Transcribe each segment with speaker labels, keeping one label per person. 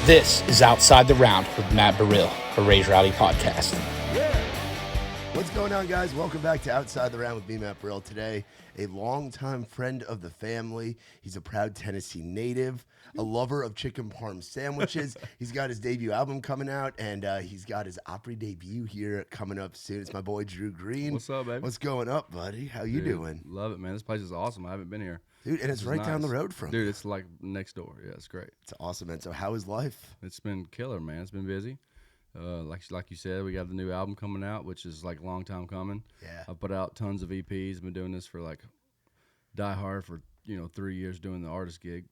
Speaker 1: This is Outside the Round with Matt Burrill, a Raise Rowdy podcast.
Speaker 2: Yeah. What's going on, guys? Welcome back to Outside the Round with me, Matt Burrill. Today, a longtime friend of the family. He's a proud Tennessee native, a lover of chicken parm sandwiches. He's got his debut album coming out, and he's got his Opry debut here coming up soon. It's my boy, Drew Green.
Speaker 3: What's up, baby?
Speaker 2: What's going up, buddy? How you doing?
Speaker 3: Love it, man. This place is awesome. I haven't been here.
Speaker 2: Dude, and it's right down the road from
Speaker 3: Dude, it's like next door. Yeah, it's great.
Speaker 2: It's awesome, man. So how is life?
Speaker 3: It's been killer, man. It's been busy. Like you said, we got the new album coming out, which is like a long time coming.
Speaker 2: Yeah.
Speaker 3: I've put out tons of EPs. Been doing this for like die hard for 3 years doing the artist gig,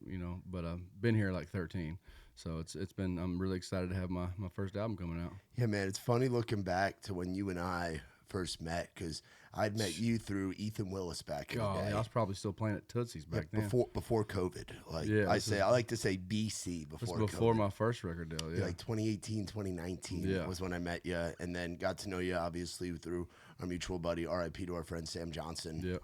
Speaker 3: but I've been here like 13. So it's been, I'm really excited to have my first album coming out.
Speaker 2: Yeah, man. It's funny looking back to when you and I first met, because I'd met you through Ethan Willis back in the day.
Speaker 3: I was probably still playing at Tootsies back then.
Speaker 2: Before COVID. Like,
Speaker 3: Yeah,
Speaker 2: I like to say BC before
Speaker 3: before
Speaker 2: COVID.
Speaker 3: my first record deal. Yeah,
Speaker 2: Like 2018, 2019 was when I met you, and then got to know you obviously through our mutual buddy, RIP to our friend Sam Johnson.
Speaker 3: Yep.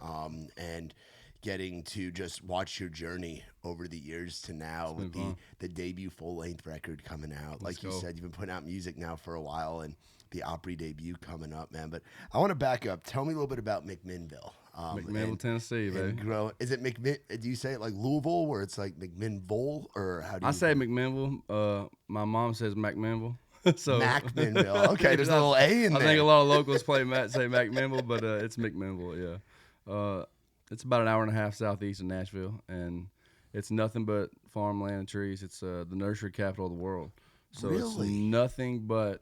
Speaker 2: And getting to just watch your journey over the years to now with the debut full-length record coming out. Like you said, you've been putting out music now for a while, and the Opry debut coming up, man. But I want to back up. Tell me a little bit about McMinnville.
Speaker 3: McMinnville, Tennessee, baby.
Speaker 2: Is it McMinn? Do you say it like Louisville, where it's like McMinnville, or how do you?
Speaker 3: I say McMinnville. My mom says McMinnville. So
Speaker 2: McMinnville. Okay, there's a little A in there.
Speaker 3: I think a lot of locals say McMinnville, but it's McMinnville. Yeah. It's about an hour and a half southeast of Nashville, and it's nothing but farmland and trees. It's the nursery capital of the world. So It's nothing but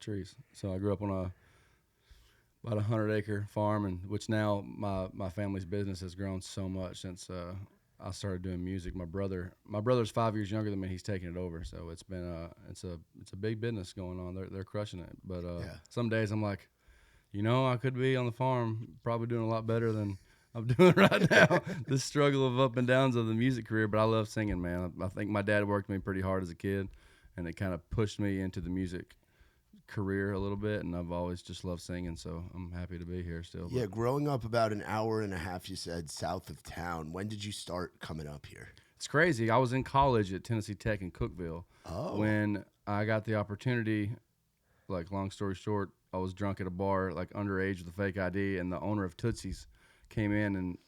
Speaker 3: trees. So I grew up on about 100-acre farm, and which now my family's business has grown so much since I started doing music. My brother's 5 years younger than me. He's taking it over. So it's been it's a big business going on. They're crushing it. But some days I'm like, I could be on the farm, probably doing a lot better than I'm doing right now. The struggle of up and downs of the music career, but I love singing, man. I think my dad worked me pretty hard as a kid, and it kind of pushed me into the music career a little bit, and I've always just loved singing, so I'm happy to be here still.
Speaker 2: Yeah, growing up about an hour and a half, you said, south of town. When did you start coming up here?
Speaker 3: It's crazy. I was in college at Tennessee Tech in Cookeville when I got the opportunity. Like, long story short, I was drunk at a bar, like underage with a fake ID, and the owner of Tootsies came in and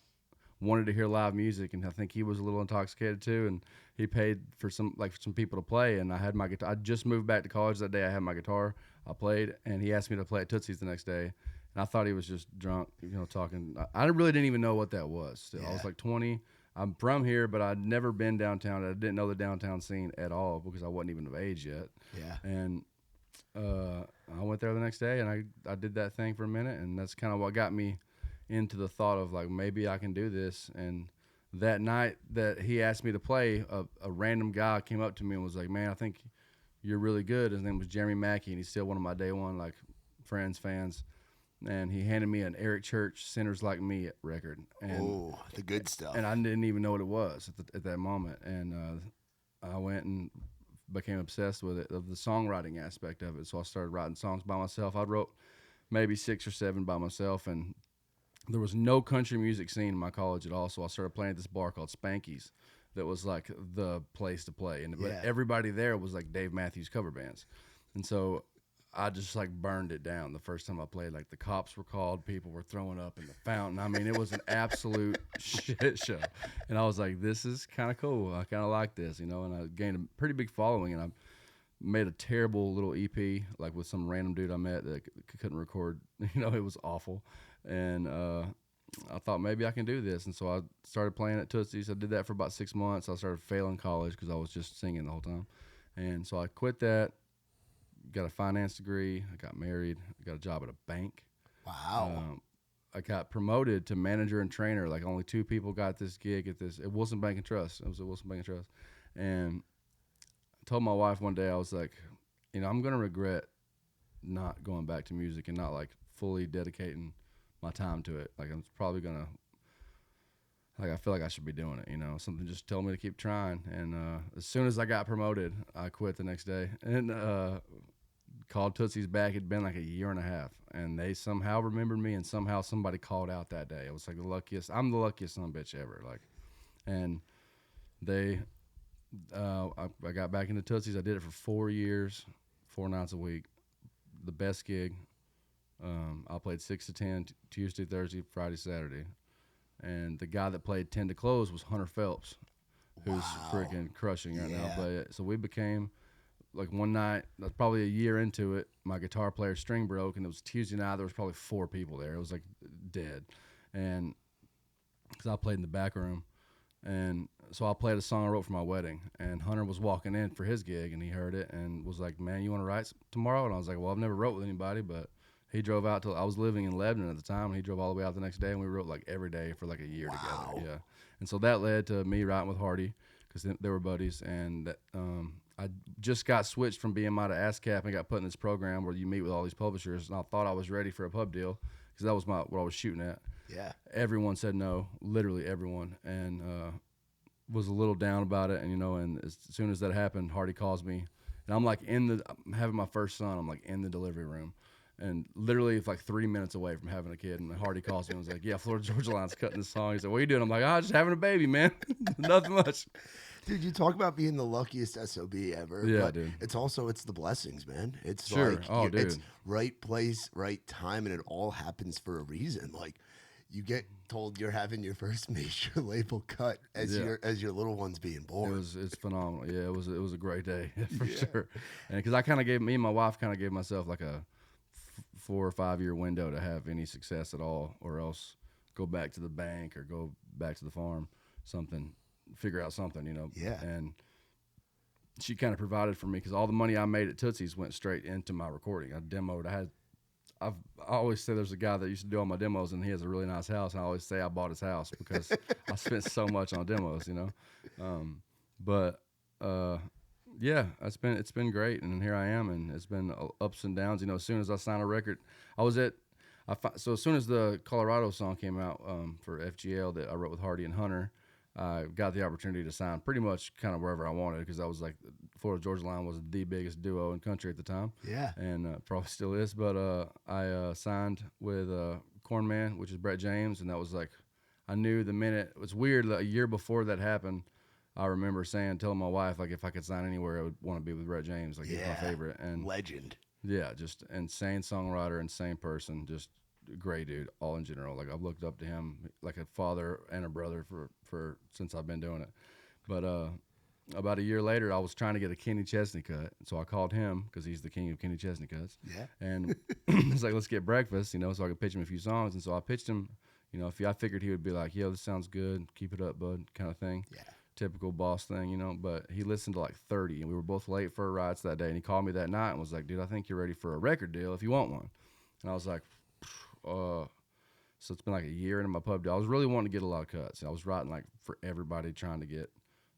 Speaker 3: wanted to hear live music, and I think he was a little intoxicated too, and he paid for some people to play, and I had my guitar. I just moved back to college that day. I had my guitar. I played, and he asked me to play at Tootsies the next day, and I thought he was just drunk, talking. I really didn't even know what that was. Still, I was like 20. I'm from here, but I'd never been downtown. I didn't know the downtown scene at all because I wasn't even of age yet.
Speaker 2: Yeah.
Speaker 3: And I went there the next day, and I did that thing for a minute, and that's kind of what got me into the thought of, like, maybe I can do this. And that night that he asked me to play, a random guy came up to me and was like, "Man, I think you're really good." His name was Jeremy Mackey, and he's still one of my day one, like, fans. And he handed me an Eric Church "Sinners Like Me" record. And
Speaker 2: the good stuff.
Speaker 3: And I didn't even know what it was at that moment. And I went and became obsessed with it, of the songwriting aspect of it. So I started writing songs by myself. I wrote maybe 6 or 7 by myself, and there was no country music scene in my college at all. So I started playing at this bar called Spanky's that was like the place to play. And but everybody there was like Dave Matthews cover bands. And so I just like burned it down the first time I played. Like, the cops were called, people were throwing up in the fountain. I mean, it was an absolute shit show. And I was like, this is kind of cool. I kind of like this, and I gained a pretty big following, and I made a terrible little EP, like with some random dude I met that couldn't record. It was awful. And I thought maybe I can do this. And so I started playing at Tootsies. I did that for about 6 months. I started failing college because I was just singing the whole time. And so I quit that. Got a finance degree. I got married. I got a job at a bank.
Speaker 2: Wow.
Speaker 3: I got promoted to manager and trainer. Like, only 2 people got this gig at this. It wasn't Bank and Trust. It was at Wilson Bank and Trust. And I told my wife one day, I was like, I'm going to regret not going back to music and not, like, fully dedicating my time to it. Like, I'm probably going to, like, I feel like I should be doing it, Something just told me to keep trying. And as soon as I got promoted, I quit the next day. And called Tootsies back. It'd been like a year and a half, and they somehow remembered me, and somehow somebody called out that day. It was like I'm the luckiest son of a bitch ever. Like, and they I got back into Tootsies. I did it for 4 years, 4 nights a week. The best gig. I played 6 to 10 Tuesday, Thursday, Friday, Saturday. And the guy that played 10 to close was Hunter Phelps, who's freaking crushing right now. But so we became, like, one night, probably a year into it, my guitar player's string broke, and it was Tuesday night. There was probably 4 people there. It was like dead. And because I played in the back room. And so I played a song I wrote for my wedding, and Hunter was walking in for his gig, and he heard it and was like, "Man, you want to write tomorrow?" And I was like, "Well, I've never wrote with anybody," but he drove out I was living in Lebanon at the time, and he drove all the way out the next day, and we wrote like every day for like a year together. Yeah, and so that led to me writing with Hardy because they were buddies, and I just got switched from BMI to ASCAP and got put in this program where you meet with all these publishers, and I thought I was ready for a pub deal because that was what I was shooting at.
Speaker 2: Yeah.
Speaker 3: Everyone said no, literally everyone, and was a little down about it. And and as soon as that happened, Hardy calls me, and I'm like I'm having my first son. I'm like in the delivery room, and literally it's like 3 minutes away from having a kid. And Hardy calls me and was like, "Yeah, Florida Georgia Line's cutting this song." He said, "What are you doing?" I'm like, "Just having a baby, man. Nothing much."
Speaker 2: Dude, you talk about being the luckiest SOB ever.
Speaker 3: Yeah,
Speaker 2: but
Speaker 3: dude.
Speaker 2: It's the blessings, man. It's
Speaker 3: Sure.
Speaker 2: like
Speaker 3: Oh, dude.
Speaker 2: it's right place, right time, and it all happens for a reason. Like, you get told you're having your first major label cut as your little one's being born.
Speaker 3: It's phenomenal. Yeah, it was a great day for sure. And because I kind of me and my wife kind of gave myself like a 4 or 5 year window to have any success at all, or else go back to the bank or go back to the farm, figure out something,
Speaker 2: Yeah.
Speaker 3: And she kind of provided for me because all the money I made at Tootsies went straight into my recording. I demoed. I always say there's a guy that used to do all my demos, and he has a really nice house. And I always say I bought his house because I spent so much on demos, Yeah, it's been great, and here I am, and it's been ups and downs. As soon as I signed a record, so as soon as the Colorado song came out for FGL that I wrote with Hardy and Hunter, I got the opportunity to sign pretty much kind of wherever I wanted because I was like, Florida Georgia Line was the biggest duo in country at the time.
Speaker 2: Yeah.
Speaker 3: And probably still is. But I signed with Cornman, which is Brett James, and that was like, I knew the minute. It was weird. Like, a year before that happened, I remember telling my wife, like, if I could sign anywhere, I would want to be with Brett James. Like, he's my favorite. And
Speaker 2: legend.
Speaker 3: Yeah, just insane songwriter, insane person, just great dude, all in general. Like, I've looked up to him like a father and a brother for since I've been doing it. But about a year later, I was trying to get a Kenny Chesney cut, so I called him because he's the king of Kenny Chesney cuts.
Speaker 2: Yeah.
Speaker 3: And he's like, "Let's get breakfast," so I could pitch him a few songs. And so I pitched him, I figured he would be like, "Yo, this sounds good, keep it up, bud," kind of thing.
Speaker 2: Yeah.
Speaker 3: Typical boss thing, but he listened to like 30, and we were both late for rides that day. And he called me that night and was like, "Dude, I think you're ready for a record deal if you want one." And I was like, so it's been like a year into my pub deal. I was really wanting to get a lot of cuts. I was writing like for everybody, trying to get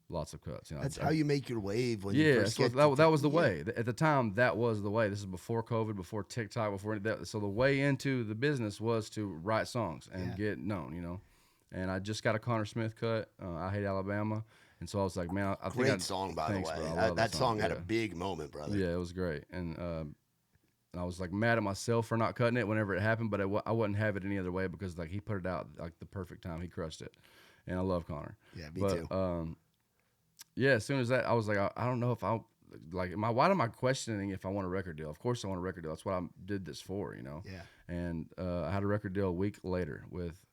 Speaker 3: lots of cuts.
Speaker 2: That's how you make your wave when you first get
Speaker 3: that was the way. At the time, that was the way. This is before COVID, before TikTok, before that. So the way into the business was to write songs and get known, And I just got a Connor Smith cut, I Hate Alabama. And so I was like, man, I think
Speaker 2: great song, by the way. That song had a big moment, brother.
Speaker 3: Yeah, it was great. And I was like mad at myself for not cutting it whenever it happened, but I wouldn't have it any other way because like he put it out like the perfect time. He crushed it. And I love Connor.
Speaker 2: Yeah, me too.
Speaker 3: Yeah, as soon as that, I was like, I don't know if why am I questioning if I want a record deal? Of course I want a record deal. That's what I did this for,
Speaker 2: Yeah.
Speaker 3: And I had a record deal a week later with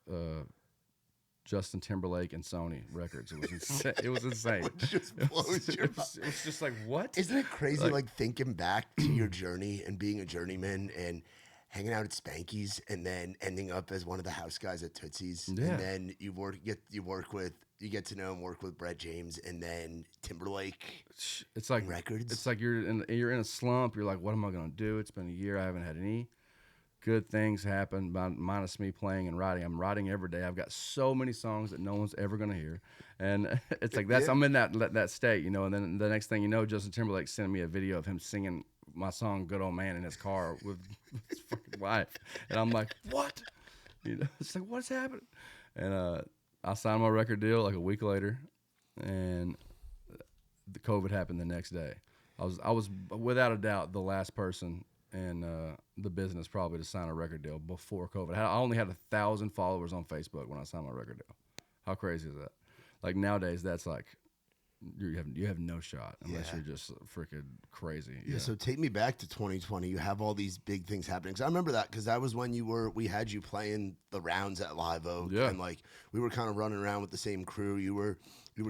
Speaker 3: Justin Timberlake and Sony Records. It was insane. It was insane.
Speaker 2: It just blows your mind.
Speaker 3: It was just like, what?
Speaker 2: Isn't it crazy, like thinking back to your journey and being a journeyman and hanging out at Spanky's and then ending up as one of the house guys at Tootsies.
Speaker 3: Yeah.
Speaker 2: And then you get to know and work with Brett James and then Timberlake.
Speaker 3: It's like
Speaker 2: records.
Speaker 3: It's like you're in a slump. You're like, what am I gonna do? It's been a year. I haven't had any good things happen, minus me playing and writing. I'm writing every day. I've got so many songs that no one's ever gonna hear, and it's like I'm in that state, And then the next thing you know, Justin Timberlake sent me a video of him singing my song "Good Old Man" in his car with his fucking wife, and I'm like, what? It's like, what's happening? And I signed my record deal like a week later, and the COVID happened the next day. I was without a doubt the last person in the business probably to sign a record deal before COVID. I only had 1,000 followers on Facebook when I signed my record deal. How crazy is that? Like nowadays, that's like you have no shot unless
Speaker 2: Yeah.
Speaker 3: you're just freaking crazy.
Speaker 2: Yeah, so take me back to 2020. You have all these big things happening. Cause I remember that because that was when we had you playing the rounds at Live Oak,
Speaker 3: Yeah.
Speaker 2: and like we were kind of running around with the same crew. You were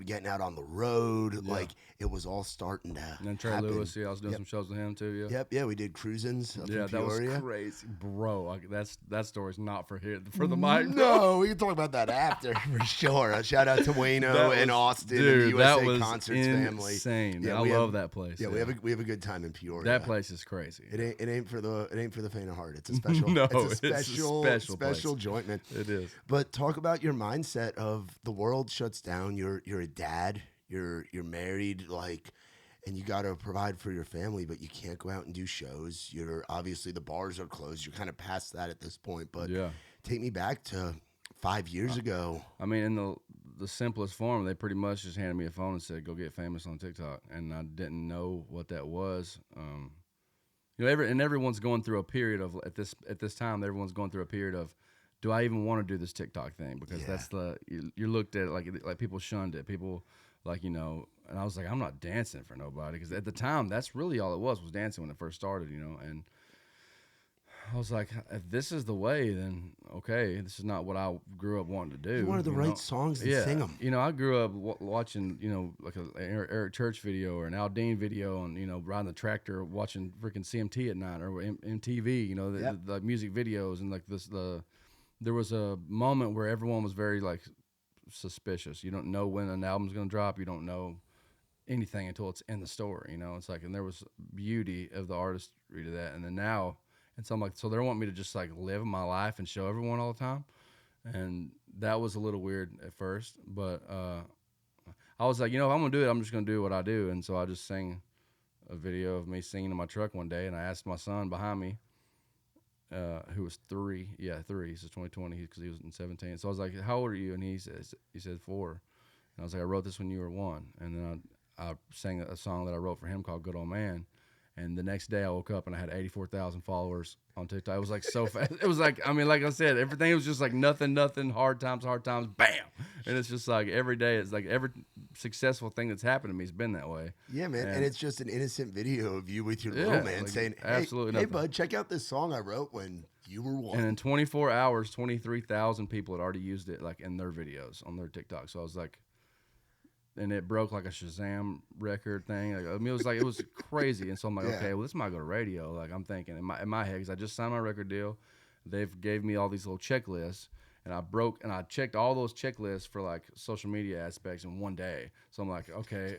Speaker 2: getting out on the road.
Speaker 3: Yeah.
Speaker 2: Like it was all starting to
Speaker 3: And then Trey
Speaker 2: happen.
Speaker 3: Lewis, I was doing some shows with him too. Yeah.
Speaker 2: Yep, yeah, we did cruisins up
Speaker 3: Yeah,
Speaker 2: in
Speaker 3: that was
Speaker 2: Peoria.
Speaker 3: crazy, bro. Like, that story's not for the mic.
Speaker 2: No, we can talk about that after for sure. A shout out to Wayno and Austin and the
Speaker 3: dude,
Speaker 2: USA
Speaker 3: that was
Speaker 2: Concerts family.
Speaker 3: insane.
Speaker 2: Yeah,
Speaker 3: I
Speaker 2: we
Speaker 3: love
Speaker 2: have-
Speaker 3: that place.
Speaker 2: Yeah, we have a good time in Peoria.
Speaker 3: that place is crazy.
Speaker 2: It ain't for the faint of heart. It's a special.
Speaker 3: No,
Speaker 2: it's a
Speaker 3: it's a
Speaker 2: special
Speaker 3: special place.
Speaker 2: joint, man.
Speaker 3: It is.
Speaker 2: But talk about your mindset of the world shuts down. You're a dad. You're married, like, and you got to provide for your family, but you can't go out and do shows. You're obviously the bars are closed. You're kind of past that at this point. But
Speaker 3: Yeah.
Speaker 2: take me back to 5 years ago.
Speaker 3: I mean, in the simplest form, they pretty much just handed me a phone and said, "Go get famous on TikTok," and I didn't know what that was. Everyone's going through a period of at this time. Everyone's going through a period of, do I even want to do this TikTok thing? Because that's you're looked at like people shunned it. People and I was like, I'm not dancing for nobody, because at the time that's really all it was dancing when it first started, and I was like, if this is the way, then okay, this is not what I grew up wanting to do.
Speaker 2: You wanted to write songs and sing them.
Speaker 3: I grew up watching, like an Eric Church video or an Al Dean video, and riding the tractor, watching freaking CMT at night or MTV. The music videos, and like there was a moment where everyone was very like suspicious. You don't know when an album's gonna drop. You don't know anything until it's in the store. It's like, and there was beauty of the artistry to that, and then now. And so I'm like, so they want me to just like live my life and show everyone all the time. And that was a little weird at first, but I was like, if I'm going to do it, I'm just going to do what I do. And so I just sang a video of me singing in my truck one day, and I asked my son behind me, who was 3. Yeah, 3. This is 2020 because he was in 17. So I was like, how old are you? And he said 4. And I was like, I wrote this when you were 1. And then I sang a song that I wrote for him called Good Old Man. And the next day I woke up and I had 84,000 followers on TikTok. It was like so fast. It was like, like I said, everything was just like nothing, hard times, bam. And it's just like every day, it's like every successful thing that's happened to me has been that way.
Speaker 2: Yeah, man. And it's just an innocent video of you with your little man
Speaker 3: like,
Speaker 2: saying,
Speaker 3: absolutely
Speaker 2: hey,
Speaker 3: nothing.
Speaker 2: bud, check out this song I wrote when you were 1.
Speaker 3: And in 24 hours, 23,000 people had already used it like in their videos on their TikTok. So I was like, and it broke like a Shazam record thing. It was crazy. And so I'm like, okay, well, this might go to radio. Like I'm thinking in my head, because I just signed my record deal. They've gave me all these little checklists, and I checked all those checklists for like social media aspects in one day. So I'm like, okay,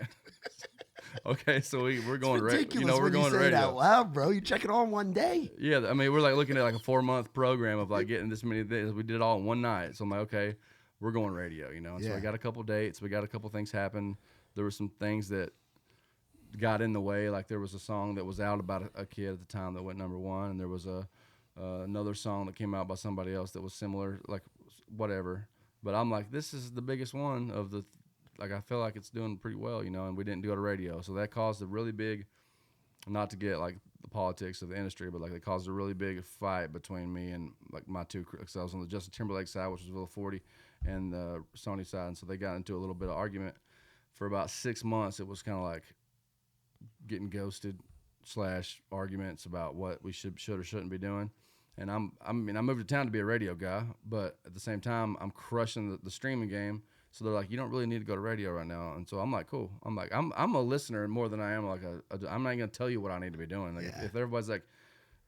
Speaker 3: okay, so we're going radio. We're going
Speaker 2: radio. It
Speaker 3: radio
Speaker 2: out loud, bro. You check it all in one day.
Speaker 3: Yeah, we're like looking at like a 4-month program of like getting this many things. We did it all in one night. So I'm like, okay, we're going radio, So we got a couple dates. We got a couple things happen. There were some things that got in the way. Like there was a song that was out about a kid at the time that went #1, and there was another song that came out by somebody else that was similar, like whatever. But I'm like, this is the biggest one of the, like I feel like it's doing pretty well, and we didn't go to radio. So that caused a really big, not to get like the politics of the industry, but like it caused a really big fight between me and like my two, because I was on the Justin Timberlake side, which was Villa 40, and the Sony side, and so they got into a little bit of argument for about 6 months. It was kind of like getting ghosted / arguments about what we should or shouldn't be doing. And I moved to town to be a radio guy, but at the same time I'm crushing the streaming game. So they're like, you don't really need to go to radio right now. And so I'm like, cool. I'm like, I'm a listener more than I am like I'm not gonna tell you what I need to be doing. Like if everybody's like,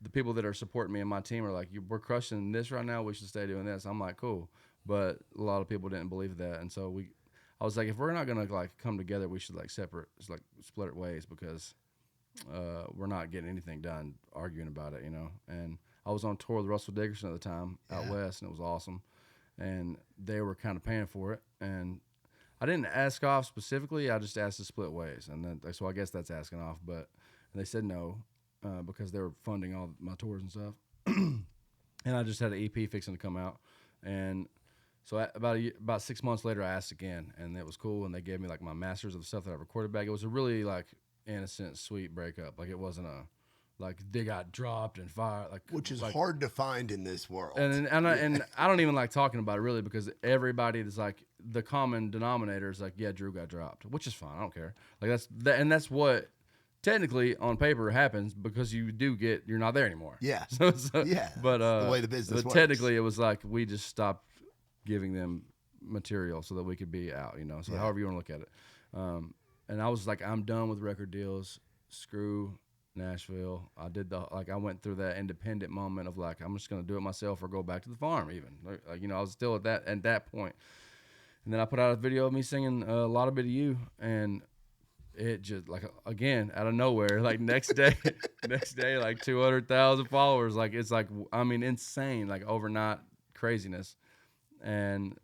Speaker 3: the people that are supporting me and my team are like, we're crushing this right now, we should stay doing this. I'm like, cool. But a lot of people didn't believe that, and so I was like, if we're not gonna like come together, we should like split it ways, because we're not getting anything done arguing about it, And I was on tour with Russell Dickerson at the time out west, and it was awesome. And they were kind of paying for it, and I didn't ask off specifically. I just asked to split ways, and then so I guess that's asking off. But they said no because they were funding all my tours and stuff. And I just had an EP fixing to come out, and so about 6 months later, I asked again, and it was cool. And they gave me like my masters of the stuff that I recorded back. It was a really like innocent, sweet breakup. Like it wasn't like they got dropped and fired,
Speaker 2: which is
Speaker 3: like,
Speaker 2: hard to find in this world.
Speaker 3: and I don't even like talking about it really, because everybody is like, the common denominator is like, yeah, Drew got dropped, which is fine. I don't care. Like and that's what technically on paper happens, because you're not there anymore.
Speaker 2: Yeah.
Speaker 3: Yeah. But
Speaker 2: the way the business works.
Speaker 3: Technically it was like we just stopped giving them material so that we could be out, so however you want to look at it. And I was like, I'm done with record deals. Screw Nashville. I went through that independent moment of like, I'm just going to do it myself or go back to the farm even. Like, I was still at that point. And then I put out a video of me singing a lot of Bit of You, and it just, like, again, out of nowhere, like next day, like 200,000 followers. Like, it's like, I mean, insane, like overnight craziness. And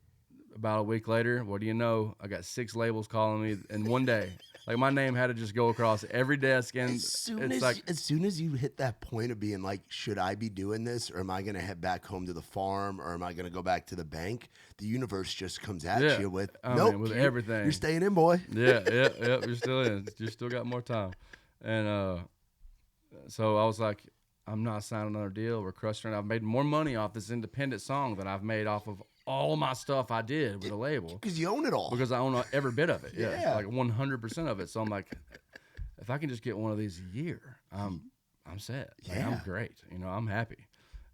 Speaker 3: about a week later, what do you know? I got 6 labels calling me in one day. Like, my name had to just go across every desk, and
Speaker 2: as soon as you hit that point of being like, should I be doing this, or am I going to head back home to the farm, or am I going to go back to the bank? The universe just comes at you with, nope,
Speaker 3: with everything.
Speaker 2: You're staying in, boy.
Speaker 3: Yeah, you're still in. You still got more time. And so I was like, I'm not signing another deal. We're crushing it. I've made more money off this independent song than I've made off of all my stuff I did with a label.
Speaker 2: Because you own it all.
Speaker 3: Because I own every bit of it.
Speaker 2: Yeah.
Speaker 3: Like 100% of it. So I'm like, if I can just get one of these a year, I'm set. Like, I'm great. I'm happy.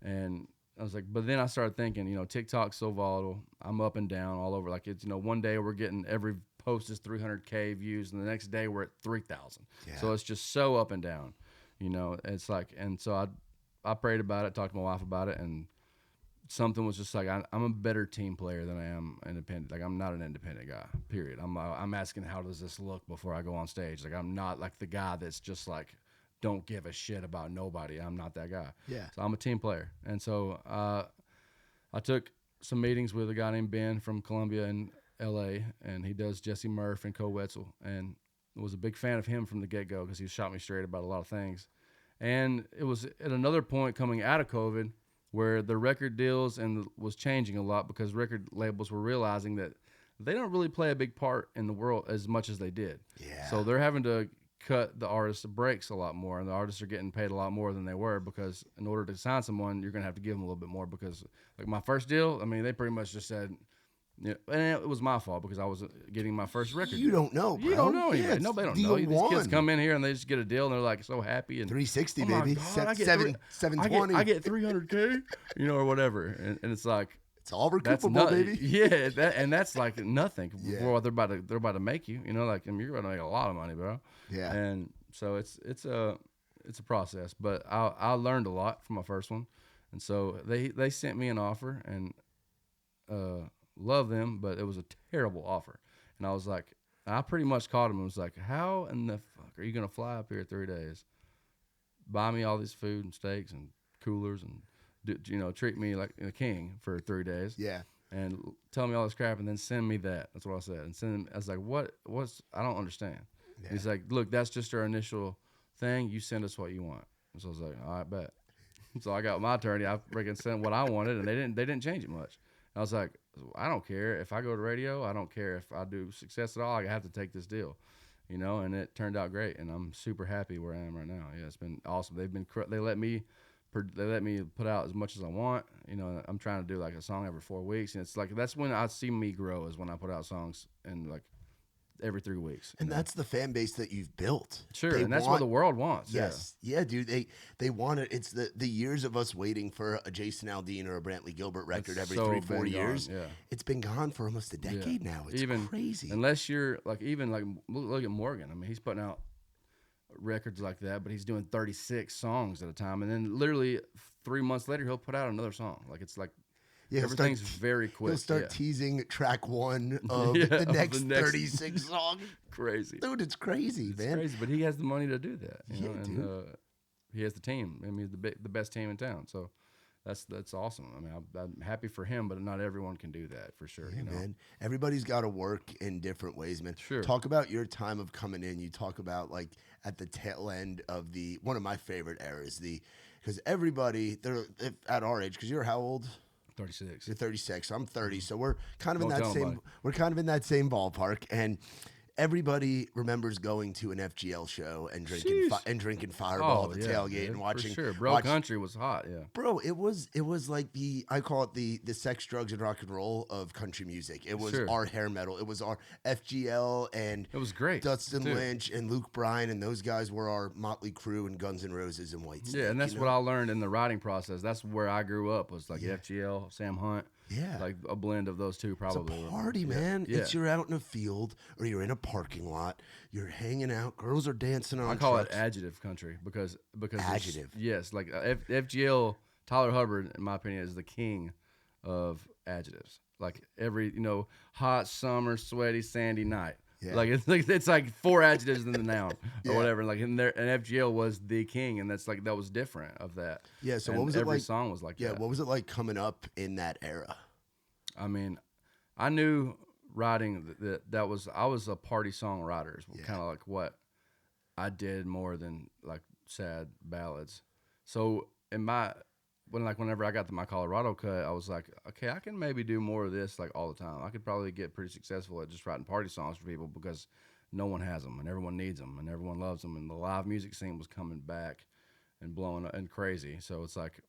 Speaker 3: And I was like, but then I started thinking, TikTok's so volatile. I'm up and down all over. Like, it's, one day we're getting every post is 300K views, and the next day we're at 3,000.
Speaker 2: Yeah.
Speaker 3: So it's just so up and down. It's like, and so I prayed about it, talked to my wife about it, and something was just like, I'm a better team player than I am independent. Like, I'm not an independent guy, period. I'm asking, how does this look before I go on stage? Like, I'm not like the guy that's just like, don't give a shit about nobody. I'm not that guy.
Speaker 2: Yeah.
Speaker 3: So I'm a team player. And so I took some meetings with a guy named Ben from Columbia in LA, and he does Jesse Murph and Co Wetzel, and was a big fan of him from the get-go, because he shot me straight about a lot of things. And it was at another point coming out of COVID where the record deals was changing a lot, because record labels were realizing that they don't really play a big part in the world as much as they did.
Speaker 2: Yeah.
Speaker 3: So they're having to cut the artists breaks a lot more, and the artists are getting paid a lot more than they were, because in order to sign someone, you're going to have to give them a little bit more. Because like my first deal, I mean, they pretty much just said, and it was my fault because I was getting my first record.
Speaker 2: You don't know, bro.
Speaker 3: You don't know anybody. Nobody don't know. These kids come in here and they just get a deal and they're like so happy. And
Speaker 2: 360, baby.
Speaker 3: God,
Speaker 2: 720.
Speaker 3: I get 300K, or whatever. And it's like,
Speaker 2: it's all recoupable, baby.
Speaker 3: Yeah, that's like nothing. Yeah. Well, they're about to make you. Like, I mean, you're about to make a lot of money, bro.
Speaker 2: Yeah.
Speaker 3: And so it's a process, but I learned a lot from my first one, and so they sent me an offer, and love them, but it was a terrible offer. And I was like, I pretty much called him and was like, how in the fuck are you gonna fly up here 3 days, buy me all this food and steaks and coolers and treat me like a king for 3 days?
Speaker 2: Yeah.
Speaker 3: And tell me all this crap and then send me that. That's what I said. And send him. I was like, what's I don't understand. Yeah. He's like, look, that's just our initial thing. You send us what you want. And so I was like, all right, bet. So I got my attorney. I freaking sent what I wanted, and they didn't change it much. And I was like, I don't care if I go to radio. I don't care if I do success at all. I have to take this deal, and it turned out great. And I'm super happy where I am right now. Yeah, it's been awesome. They let me put out as much as I want. I'm trying to do like a song every 4 weeks. And it's like, that's when I see me grow, is when I put out songs and like every 3 weeks.
Speaker 2: And that's the fan base that you've built.
Speaker 3: Sure, and that's what the world wants.
Speaker 2: Yes. Yeah, dude. They want it. It's the years of us waiting for a Jason Aldean or a Brantley Gilbert record every 3-4 years.
Speaker 3: Yeah.
Speaker 2: It's been gone for almost a decade now. It's crazy.
Speaker 3: Unless you're like, even like, look at Morgan. I mean, he's putting out records like that, but he's doing 36 songs at a time. And then literally 3 months later, he'll put out another song. Like, it's like, everything's very quick.
Speaker 2: He'll start teasing track 1 of the next 36 songs.
Speaker 3: Crazy.
Speaker 2: Dude, it's crazy, man.
Speaker 3: It's crazy, but he has the money to do that. And he has the team. I mean, the best team in town. So that's awesome. I mean, I'm happy for him, but not everyone can do that for sure.
Speaker 2: Yeah, man. Everybody's got to work in different ways, man.
Speaker 3: Sure.
Speaker 2: Talk about your time of coming in. You talk about like at the tail end of one of my favorite eras, because everybody, they're at our age, because you're how old?
Speaker 3: 36.
Speaker 2: You're 36. I'm 30. So we're kind of in that same ballpark. And everybody remembers going to an FGL show and drinking Fireball at the tailgate and watching.
Speaker 3: For sure, bro, country was hot. Yeah,
Speaker 2: bro, it was like I call it the sex, drugs, and rock and roll of country music. It was our hair metal. It was our FGL, and
Speaker 3: it was great.
Speaker 2: Dustin Lynch and Luke Bryan and those guys were our Motley Crue and Guns N' Roses and Whitesnake.
Speaker 3: Yeah, and that's what I learned in the writing process. That's where I grew up. Was like FGL, Sam Hunt.
Speaker 2: Yeah,
Speaker 3: like a blend of those two, probably.
Speaker 2: It's a party, man. Yeah. It's you're out in a field or you're in a parking lot. You're hanging out. Girls are dancing on.
Speaker 3: I call it adjective country because
Speaker 2: adjective.
Speaker 3: Yes, like FGL. Tyler Hubbard, in my opinion, is the king of adjectives. Like every hot summer, sweaty, sandy night. Yeah. Like it's like 4 adjectives in the noun or whatever. Like and FGL was the king, and that was different of that.
Speaker 2: Yeah. So
Speaker 3: and
Speaker 2: what was it like?
Speaker 3: Every song was like that.
Speaker 2: Yeah. What was it like coming up in that era?
Speaker 3: I mean, I knew writing I was a party songwriter. Kind of like what I did more than like sad ballads. So whenever I got to my Colorado cut, I was like, okay, I can maybe do more of this like all the time. I could probably get pretty successful at just writing party songs for people because no one has them and everyone needs them and everyone loves them, and the live music scene was coming back and blowing up and crazy. So it's like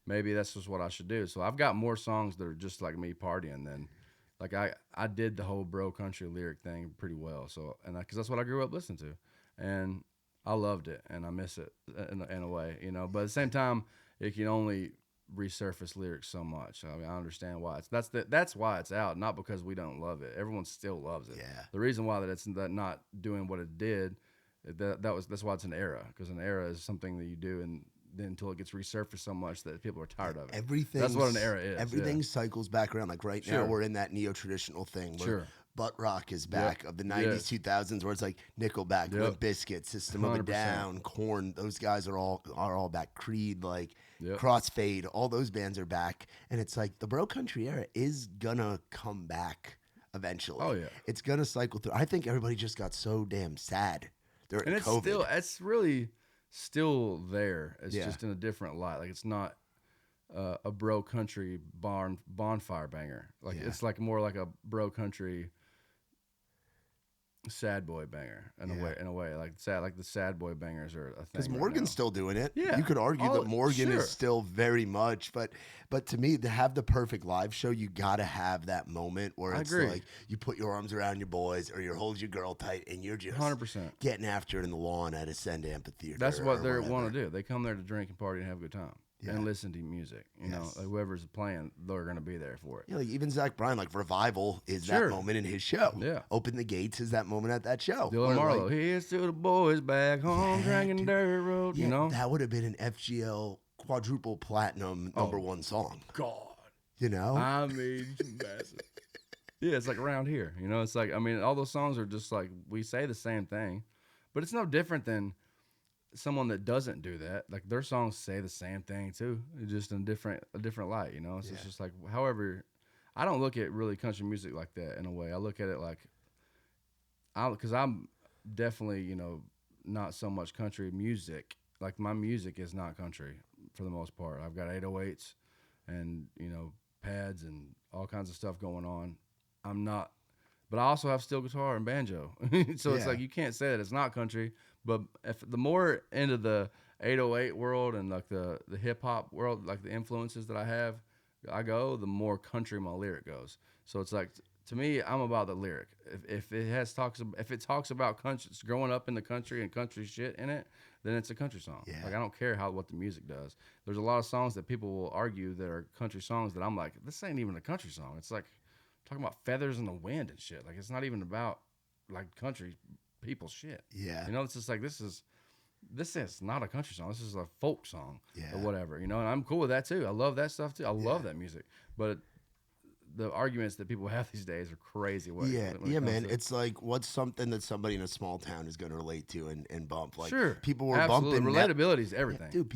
Speaker 3: maybe that's just what I should do. So I've got more songs that are just like me partying than like I did the whole bro country lyric thing pretty well. So because that's what I grew up listening to, and I loved it and I miss it in a way, But at the same time, it can only resurface lyrics so much. I mean, I understand why that's why it's out, not because we don't love it. Everyone still loves it.
Speaker 2: Yeah.
Speaker 3: The reason why it's not doing what it did, that's why it's an era, because an era is something that you do and then until it gets resurfaced so much that people are tired of it. That's what an era is.
Speaker 2: Everything cycles back around. Like right now, we're in that neo-traditional thing where butt rock is back of the 90s, 2000s, where it's like Nickelback, Limp Bizkit, System of a Down, Korn. Those guys are all back. Creed, like Crossfade, all those bands are back. And it's like the bro country era is gonna come back eventually.
Speaker 3: Oh yeah,
Speaker 2: it's gonna cycle through. I think everybody just got so damn sad during
Speaker 3: and
Speaker 2: COVID.
Speaker 3: It's really still there. It's just in a different light. Like it's not a bro country bonfire banger. Like it's like more like a bro country sad boy banger in a way. Like the sad boy bangers are a thing.
Speaker 2: Because Morgan's still doing it.
Speaker 3: Yeah,
Speaker 2: you could argue that Morgan is still very much, but to me, to have the perfect live show, you gotta have that moment where it's like you put your arms around your boys or you hold your girl tight and you're just
Speaker 3: 100%
Speaker 2: getting after it in the lawn at Ascend Amphitheater.
Speaker 3: That's what they want to do. They come there to drink and party and have a good time. And listen to music, know, like whoever's playing, they're gonna be there for it.
Speaker 2: Yeah, like even Zach Bryan, like Revival is that moment in his show.
Speaker 3: Yeah,
Speaker 2: Open the Gates is that moment at that show.
Speaker 3: Dylan Marlowe, here's to the boys back home, drinking dirt road.
Speaker 2: Yeah, that would have been an FGL quadruple platinum #1 song.
Speaker 3: God,
Speaker 2: I
Speaker 3: mean, massive. Yeah, it's like around here, It's like all those songs are just like we say the same thing, but it's no different than someone that doesn't do that. Like their songs say the same thing too, just in a different light, So it's just like, however, I don't look at really country music like that in a way. I look at it like, because I'm definitely, not so much country music. Like my music is not country for the most part. I've got 808s and, pads and all kinds of stuff going on. I'm not, but I also have steel guitar and banjo. So it's like, you can't say that it's not country. But if the more into the 808 world and like the hip hop world, like the influences that I go, the more country my lyric goes. So it's like, to me, I'm about the lyric. If it talks about country, growing up in the country and country shit in it, then it's a country song.
Speaker 2: Yeah.
Speaker 3: Like I don't care what the music does. There's a lot of songs that people will argue that are country songs that I'm like, this ain't even a country song. It's like talking about feathers in the wind and shit. Like it's not even about like country people shit.
Speaker 2: Yeah.
Speaker 3: It's just like this is not a country song. This is a folk song or whatever, and I'm cool with that too. I love that stuff too. I love that music. But the arguments that people have these days are crazy.
Speaker 2: Man. It's like, what's something that somebody in a small town is going to relate to and bump? Like people were
Speaker 3: bumping. Relatability is everything.
Speaker 2: Dude,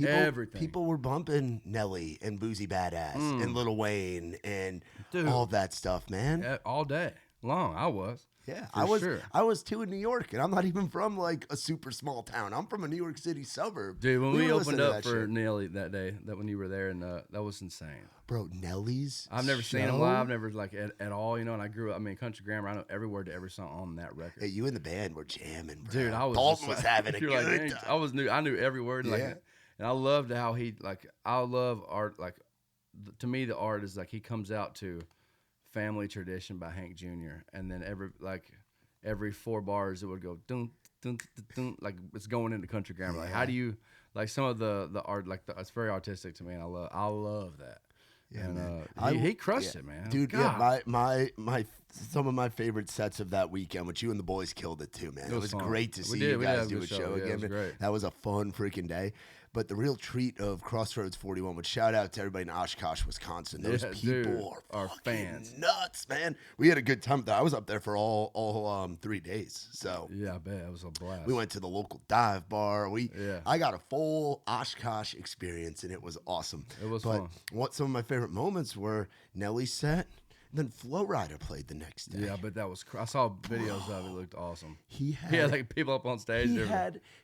Speaker 2: people were bumping Nelly and Boozy Badass and Lil Wayne and all that stuff, man.
Speaker 3: All day long, I was.
Speaker 2: Yeah,
Speaker 3: For
Speaker 2: I was too in New York, and I'm not even from like a super small town. I'm from a New York City suburb.
Speaker 3: Dude, when we
Speaker 2: were
Speaker 3: opened
Speaker 2: listening to
Speaker 3: up
Speaker 2: that
Speaker 3: for
Speaker 2: shit.
Speaker 3: Nelly that day, that when you were there, and that was insane.
Speaker 2: Bro, Nelly's
Speaker 3: I've never seen him
Speaker 2: show?
Speaker 3: live, never like at all, and I grew up. I mean, country grammar. I know every word to every song on that record.
Speaker 2: Hey, you and the band were jamming, bro.
Speaker 3: Dude, I was
Speaker 2: Dalton
Speaker 3: just
Speaker 2: was
Speaker 3: like,
Speaker 2: having a
Speaker 3: you're
Speaker 2: good
Speaker 3: like, dang,
Speaker 2: time.
Speaker 3: I knew every word, like,
Speaker 2: Yeah.
Speaker 3: and I loved how he like. I love art. Like, to me, the art is like he comes out to "Family Tradition" by Hank Jr. and then every 4 bars it would go dun dun dun, dun, like it's going into country grammar. Like, how do you like some of the art? Like, it's very artistic to me, and I love that.
Speaker 2: Yeah,
Speaker 3: and
Speaker 2: man.
Speaker 3: he crushed it, man.
Speaker 2: Dude,
Speaker 3: God.
Speaker 2: yeah, my some of my favorite sets of that weekend, which you and the boys killed it too, man. It was
Speaker 3: fun.
Speaker 2: great to
Speaker 3: We
Speaker 2: see
Speaker 3: did.
Speaker 2: you
Speaker 3: We did
Speaker 2: guys
Speaker 3: have a
Speaker 2: do a
Speaker 3: good
Speaker 2: show
Speaker 3: show. Yeah, it
Speaker 2: again.
Speaker 3: was
Speaker 2: man.
Speaker 3: great.
Speaker 2: That was a fun freaking day. But the real treat of Crossroads 41, which shout out to everybody in Oshkosh, Wisconsin. Those
Speaker 3: Yeah,
Speaker 2: people
Speaker 3: dude,
Speaker 2: are
Speaker 3: are
Speaker 2: fucking
Speaker 3: fans.
Speaker 2: nuts, man. We had a good time. I was up there for all 3 days. So
Speaker 3: Yeah, I bet it was a blast.
Speaker 2: we went to the local dive bar.
Speaker 3: Yeah.
Speaker 2: I got a full Oshkosh experience, and it was awesome.
Speaker 3: It was
Speaker 2: but
Speaker 3: fun.
Speaker 2: What some of my favorite moments were Nelly's set, and then Flow Rider played the next day.
Speaker 3: Yeah, but that was. I saw videos of it. It looked awesome.
Speaker 2: He had
Speaker 3: He had like people up on stage.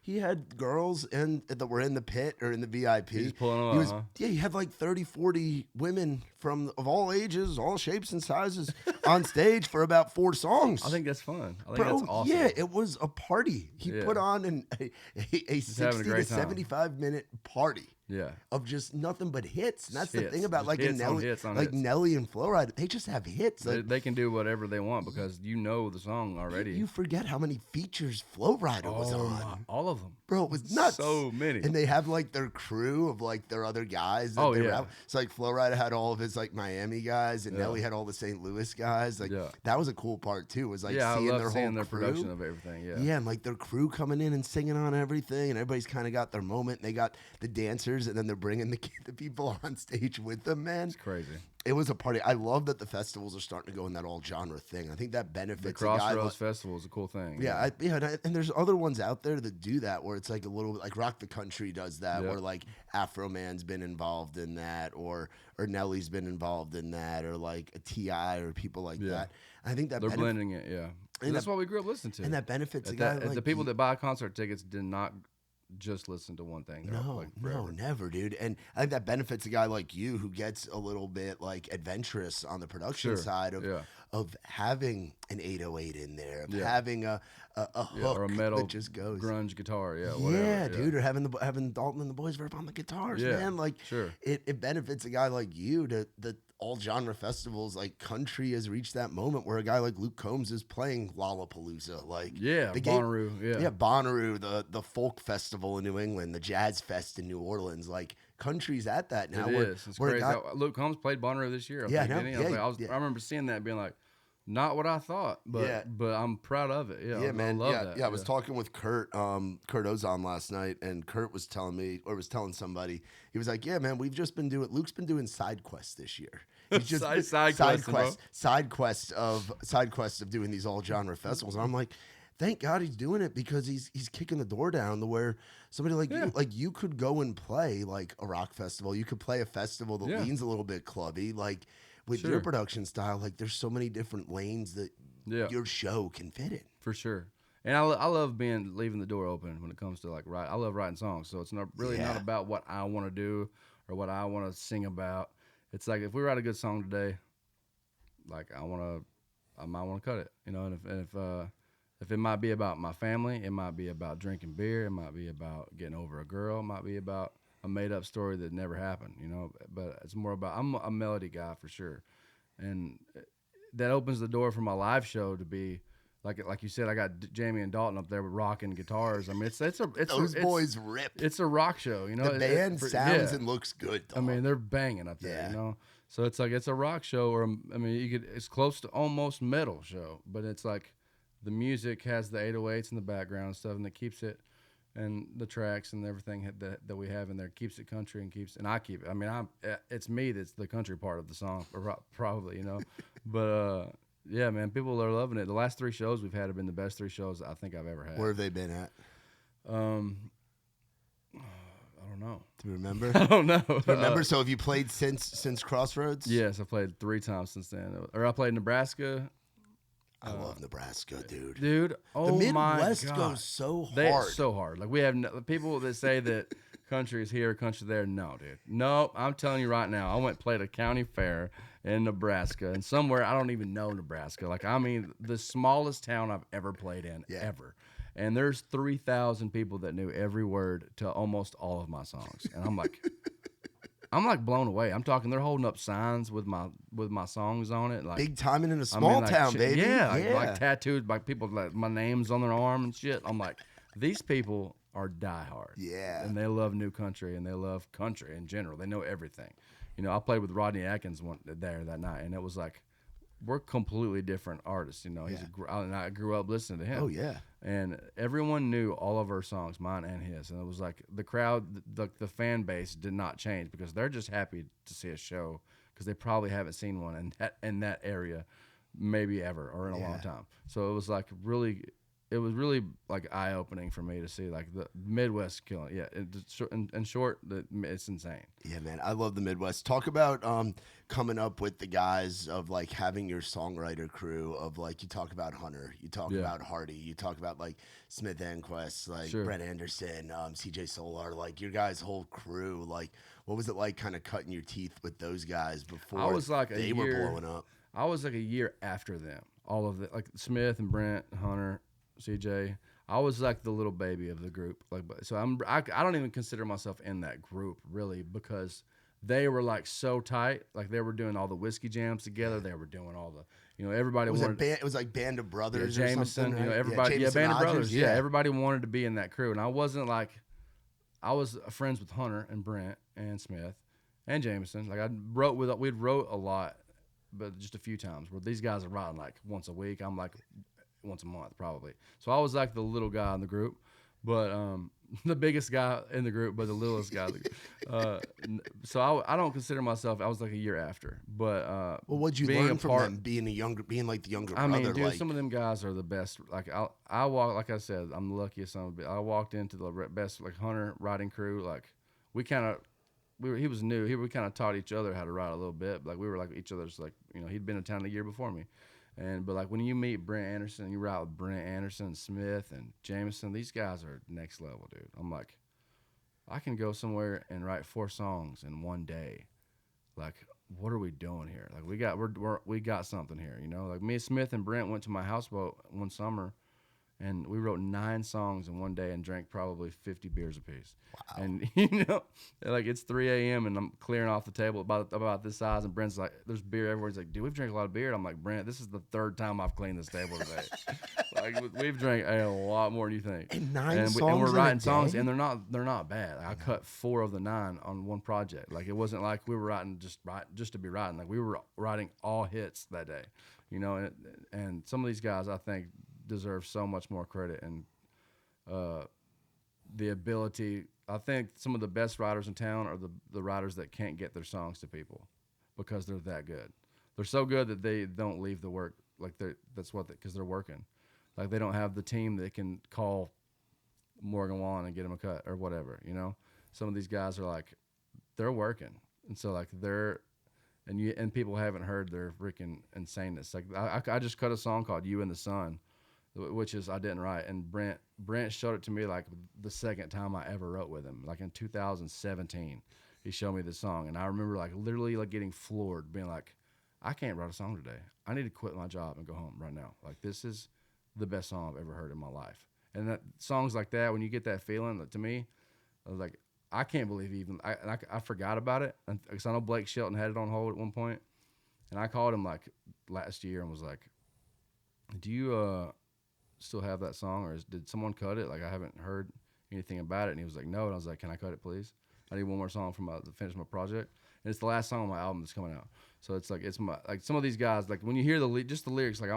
Speaker 2: he had girls that were in the pit or in the VIP.
Speaker 3: He was pulling them
Speaker 2: He
Speaker 3: up,
Speaker 2: was,
Speaker 3: huh?
Speaker 2: Yeah, he had like 30, 40 women of all ages, all shapes and sizes on stage for about 4 songs.
Speaker 3: I think that's fun. I think
Speaker 2: Bro,
Speaker 3: that's awesome.
Speaker 2: yeah, it was a party. He
Speaker 3: Yeah.
Speaker 2: put on a
Speaker 3: having a
Speaker 2: 60 to
Speaker 3: great time.
Speaker 2: 75-minute party.
Speaker 3: Yeah.
Speaker 2: Of just nothing but hits. And that's the
Speaker 3: Hits.
Speaker 2: thing about
Speaker 3: Just
Speaker 2: like a
Speaker 3: hits on
Speaker 2: Nelly,
Speaker 3: hits on
Speaker 2: like
Speaker 3: hits.
Speaker 2: Nelly and Flow Rider, they just have hits. Like,
Speaker 3: They can do whatever they want because you know the song already.
Speaker 2: you forget how many features Flow Rider was on.
Speaker 3: All of them.
Speaker 2: Bro, it was nuts.
Speaker 3: So many.
Speaker 2: And they have like their crew of like their other guys. That
Speaker 3: Oh,
Speaker 2: they were
Speaker 3: yeah.
Speaker 2: out. So like Flow Rider had all of his like Miami guys, and
Speaker 3: Yeah.
Speaker 2: Nelly had all the St. Louis guys. Like
Speaker 3: Yeah.
Speaker 2: that was a cool part too. Was like
Speaker 3: Yeah, I
Speaker 2: seeing
Speaker 3: love
Speaker 2: their
Speaker 3: seeing
Speaker 2: whole
Speaker 3: their
Speaker 2: crew.
Speaker 3: production of everything. Yeah.
Speaker 2: Yeah, and like their crew coming in and singing on everything, and everybody's kind of got their moment. And they got the dancers, and then they're bringing the people on stage with them. Man,
Speaker 3: It's crazy.
Speaker 2: it was a party. I love that the festivals are starting to go in that all genre thing. I think that benefits
Speaker 3: The
Speaker 2: a guy
Speaker 3: Crossroads
Speaker 2: like-
Speaker 3: Festival is a cool thing.
Speaker 2: Yeah, and there's other ones out there that do that where it's like a little like Rock the Country does that,
Speaker 3: Yeah.
Speaker 2: where like Afro Man's been involved in that, or Nelly's been involved in that, or like a T.I. or people like
Speaker 3: Yeah.
Speaker 2: that. I think that
Speaker 3: They're blending it. Yeah. And that's
Speaker 2: that-
Speaker 3: what we grew up listening to.
Speaker 2: and that benefits a
Speaker 3: At
Speaker 2: guy
Speaker 3: that-
Speaker 2: like
Speaker 3: the people
Speaker 2: you.
Speaker 3: that buy concert tickets did not just listen to one thing. They're
Speaker 2: No,
Speaker 3: like
Speaker 2: no,
Speaker 3: forever.
Speaker 2: never, dude. And I think that benefits a guy like you who gets a little bit like adventurous on the production
Speaker 3: Sure,
Speaker 2: side of
Speaker 3: yeah.
Speaker 2: of having an 808 in there, of
Speaker 3: Yeah.
Speaker 2: having a hook
Speaker 3: Yeah, or a metal
Speaker 2: that just goes.
Speaker 3: grunge guitar. Yeah.
Speaker 2: Yeah,
Speaker 3: Whatever.
Speaker 2: dude, or having Dalton and the boys rip on the guitars,
Speaker 3: Yeah,
Speaker 2: man. Like,
Speaker 3: sure.
Speaker 2: it benefits a guy like you to the all genre festivals. Like, country has reached that moment where a guy like Luke Combs is playing Lollapalooza. Like,
Speaker 3: Yeah.
Speaker 2: the game-
Speaker 3: Bonnaroo. Yeah.
Speaker 2: yeah, Bonnaroo, the folk festival in New England, the jazz fest in New Orleans. Like, country's at that now.
Speaker 3: It
Speaker 2: where-
Speaker 3: is. It's
Speaker 2: where a
Speaker 3: crazy.
Speaker 2: guy-
Speaker 3: Luke Combs played Bonnaroo this year. I
Speaker 2: Yeah,
Speaker 3: think,
Speaker 2: I know.
Speaker 3: didn't he?
Speaker 2: Yeah,
Speaker 3: I remember seeing that and being like, not what I thought, but
Speaker 2: Yeah.
Speaker 3: but I'm proud of it. Yeah,
Speaker 2: Yeah, man.
Speaker 3: I love
Speaker 2: yeah,
Speaker 3: that.
Speaker 2: yeah. I was talking with Kurt Ozon last night, and Kurt was telling me, or was telling somebody, he was like, "Yeah, man, Luke's been doing side quests this year. He's just
Speaker 3: Side questing, bro.
Speaker 2: side quest of doing these all genre festivals." And I'm like, thank God he's doing it because he's kicking the door down to where somebody like you could go and play like a rock festival. You could play a festival that
Speaker 3: Yeah.
Speaker 2: leans a little bit clubby, like. With your
Speaker 3: Sure.
Speaker 2: production style, like there's so many different lanes that
Speaker 3: Yeah.
Speaker 2: your show can fit in.
Speaker 3: For sure. And I love leaving the door open when it comes to like I love writing songs. So it's not really not
Speaker 2: Yeah.
Speaker 3: about what I want to do or what I want to sing about. It's like if we write a good song today, like I might want to cut it, you know. And if it might be about my family, it might be about drinking beer, it might be about getting over a girl, it might be about a made up story that never happened, you know. But it's more about I'm a melody guy for sure, and that opens the door for my live show to be. Like you said, I got Jamie and Dalton up there with rocking guitars. I mean,
Speaker 2: Those boys rip.
Speaker 3: It's a rock show, you know.
Speaker 2: The band sounds and looks good.
Speaker 3: I mean, they're banging up there,
Speaker 2: Yeah.
Speaker 3: you know. So it's like it's a rock show, or I mean, it's close to almost metal show, but it's like the music has the 808s in the background and stuff, and it keeps it, and the tracks and everything that we have in there keeps it country and I keep it. I mean, it's me that's the country part of the song, probably, you know, but. Yeah, man, people are loving it. The last 3 shows we've had have been the best 3 shows I think I've ever had.
Speaker 2: Where have they been at?
Speaker 3: I don't know.
Speaker 2: Do you remember?
Speaker 3: I don't know.
Speaker 2: Remember? So have you played since Crossroads?
Speaker 3: Yes, I played 3 times since then. Or I played Nebraska.
Speaker 2: I love Nebraska, dude.
Speaker 3: Dude, oh
Speaker 2: The
Speaker 3: my
Speaker 2: Midwest
Speaker 3: God.
Speaker 2: goes so
Speaker 3: They
Speaker 2: hard.
Speaker 3: so hard. Like we have people that say that country is here, country there. No, dude. No, I'm telling you right now. I went and played a county fair in Nebraska, and somewhere I don't even know Nebraska. Like I mean, the smallest town I've ever played in, ever. And there's 3,000 people that knew every word to almost all of my songs, and I'm like. I'm like blown away. I'm talking. They're holding up signs with my songs on it, like
Speaker 2: Big timing in a small town, baby.
Speaker 3: Yeah, like tattooed by people, like my name's on their arm and shit. I'm like, these people are diehard.
Speaker 2: Yeah,
Speaker 3: and they love new country and they love country in general. They know everything. You know, I played with Rodney Atkins there that night, and it was like we're completely different artists. You know, and I grew up listening to him.
Speaker 2: Oh yeah.
Speaker 3: And everyone knew all of our songs, mine and his. And it was like the crowd, the fan base did not change because they're just happy to see a show because they probably haven't seen one in that area maybe ever or in a long time. So it was like really like eye-opening for me to see like the Midwest killing. Yeah, in short, it's insane.
Speaker 2: Yeah, man, I love the Midwest. Talk about coming up with the guys of like having your songwriter crew of like you talk about Hunter, you talk about Hardy, you talk about like Smith Anquest, like Brett Anderson, CJ Solar, like your guys' whole crew. Like, what was it like kind of cutting your teeth with those guys before
Speaker 3: I was like
Speaker 2: they were blowing up?
Speaker 3: I was like a year after them. All of it, like Smith and Brent, Hunter, CJ. I was like the little baby of the group. Like, so I don't even consider myself in that group really because they were like so tight. Like they were doing all the whiskey jams together. They were doing all the, you know, everybody wanted.
Speaker 2: It was like Band of Brothers.
Speaker 3: Yeah,
Speaker 2: or
Speaker 3: Jameson.
Speaker 2: something, right?
Speaker 3: You know, everybody. Yeah, Band of Brothers.
Speaker 2: Yeah,
Speaker 3: everybody wanted to be in that crew, and I wasn't like. I was friends with Hunter and Brent and Smith and Jameson. Like we'd wrote a lot, but just a few times. Where these guys are writing like once a week. I'm like once a month probably. So I was like the little guy in the group, but the biggest guy in the group, but the littlest guy. So I don't consider myself. I was like a year after, but
Speaker 2: well, what'd you learn from them being like the younger brother?
Speaker 3: I mean, dude,
Speaker 2: like,
Speaker 3: some of them guys are the best. Like I walk, like I said, I'm the luckiest son of a bitch. I walked into the best like Hunter writing crew. Like he was new. We kind of taught each other how to write a little bit. Like we were like each other's like, you know, he'd been in town the year before me. But like when you meet Brent Anderson, you write with Brent Anderson, Smith, and Jameson. These guys are next level, dude. I'm like, I can go somewhere and write 4 songs in one day. Like, what are we doing here? Like we got something here, you know. Like me, Smith, and Brent went to my houseboat one summer, and we wrote 9 songs in one day and drank probably 50 beers apiece. Wow. And you know, like it's 3 a.m. and I'm clearing off the table about this size, and Brent's like, "There's beer everywhere." He's like, "Dude, we've drank a lot of beer." And I'm like, "Brent, this is the 3rd time I've cleaned this table today. Like we've drank a lot more than you think."
Speaker 2: And 9 songs,
Speaker 3: and we're writing songs,
Speaker 2: day?
Speaker 3: and they're not bad. I cut 4 of the 9 on one project. Like it wasn't like we were writing just to be writing. Like we were writing all hits that day, you know. And some of these guys, I think, deserve so much more credit and the ability. I think some of the best writers in town are the writers that can't get their songs to people because they're that good. They're so good that they don't leave the work. Like because they're working. Like they don't have the team that can call Morgan Wallen and get him a cut or whatever, you know. Some of these guys are like, they're working, and so like and people haven't heard their freaking insaneness. Like I just cut a song called "You and the Sun," which is I didn't write, and Brent showed it to me like the 2nd time I ever wrote with him, like in 2017. He showed me the song, and I remember like literally like getting floored, being like, I can't write a song today. I need to quit my job and go home right now. Like this is the best song I've ever heard in my life. And that songs like that, when you get that feeling, like, to me, I was like, I can't believe I forgot about it, because I know Blake Shelton had it on hold at one point, and I called him like last year and was like, "Do you still have that song, or did someone cut it? Like I haven't heard anything about it." And he was like, "No." And I was like, "Can I cut it, please? I need one more song to finish my project." And it's the last song on my album that's coming out. So it's like some of these guys, like when you hear just the lyrics, like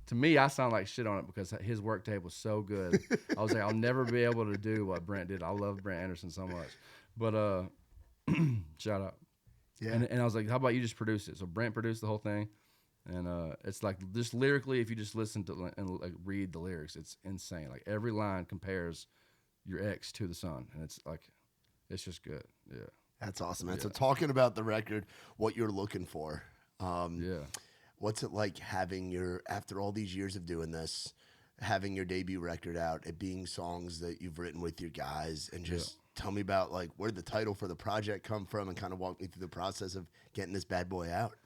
Speaker 3: to me, I sound like shit on it because his work tape was so good. I was like, I'll never be able to do what Brent did. I love Brent Anderson so much. But shout out. Yeah. And I was like, how about you just produce it? So Brent produced the whole thing. And it's like just lyrically, if you just listen to and like read the lyrics, it's insane. Like every line compares your ex to the sun, and it's like, it's just good. Yeah.
Speaker 2: That's awesome, man. Yeah. So talking about the record, what you're looking for. What's it like having after all these years of doing this, having your debut record out, it being songs that you've written with your guys, and just tell me about like where did the title for the project come from, and kind of walk me through the process of getting this bad boy out.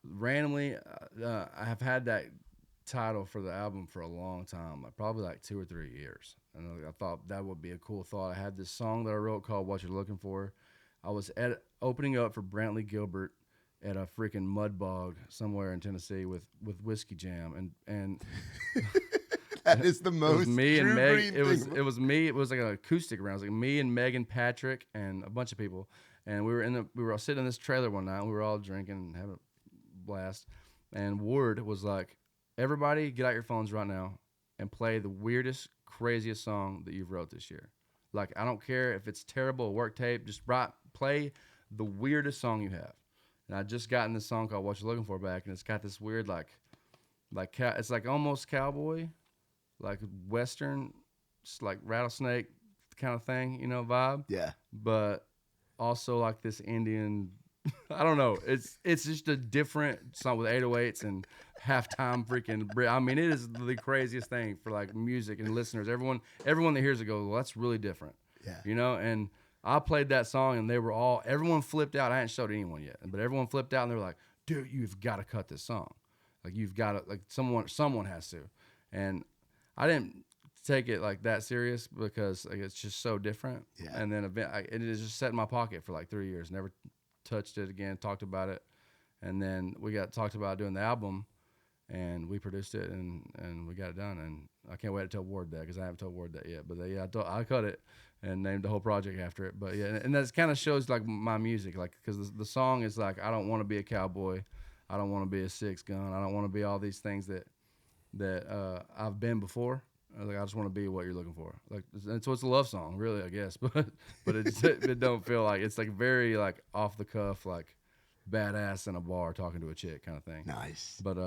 Speaker 3: Randomly, I have had that title for the album for a long time, like probably like 2 or 3 years. And I thought that would be a cool thought. I had this song that I wrote called What You're Looking For. I was opening up for Brantley Gilbert at a freaking mud bog somewhere in Tennessee with Whiskey Jam. And
Speaker 2: That is the most
Speaker 3: it was me and
Speaker 2: Drew
Speaker 3: Meg.
Speaker 2: Green
Speaker 3: It was me. It was like an acoustic round. It was like me and Megan Patrick and a bunch of people. And we were all sitting in this trailer one night. And we were all drinking and having a blast. And Ward was like, everybody get out your phones right now and play the weirdest, craziest song that you've wrote this year. Like, I don't care if it's terrible, work tape, just play the weirdest song you have. And I just gotten this song called What You're Looking For back, and it's got this weird, it's like almost cowboy, like Western, like rattlesnake kind of thing, vibe.
Speaker 2: Yeah.
Speaker 3: But also like this Indian, I don't know. It's just a different song with 808s and halftime freaking. I mean, it is the craziest thing for like music and listeners. Everyone that hears it goes, well, that's really different.
Speaker 2: Yeah.
Speaker 3: And I played that song and everyone flipped out. I hadn't showed anyone yet, but everyone flipped out and they were like, dude, you've got to cut this song. Like you've got to, like someone has to. And I didn't take it like that serious because like, it's just so different.
Speaker 2: Yeah.
Speaker 3: And then it is just sat in my pocket for like 3 years. Never touched it again, talked about it. And then we got talked about doing the album and we produced it and we got it done. And I can't wait to tell Ward that because I haven't told Ward that yet. But I cut it and named the whole project after it. But yeah, and that kind of shows like my music, like because the song is like, I don't want to be a cowboy. I don't want to be a six gun. I don't want to be all these things that I've been before. Like I just want to be what you're looking for. Like so it's a love song, really, I guess. But it don't feel like it's like very like off the cuff, like badass in a bar talking to a chick kind of thing.
Speaker 2: Nice.
Speaker 3: But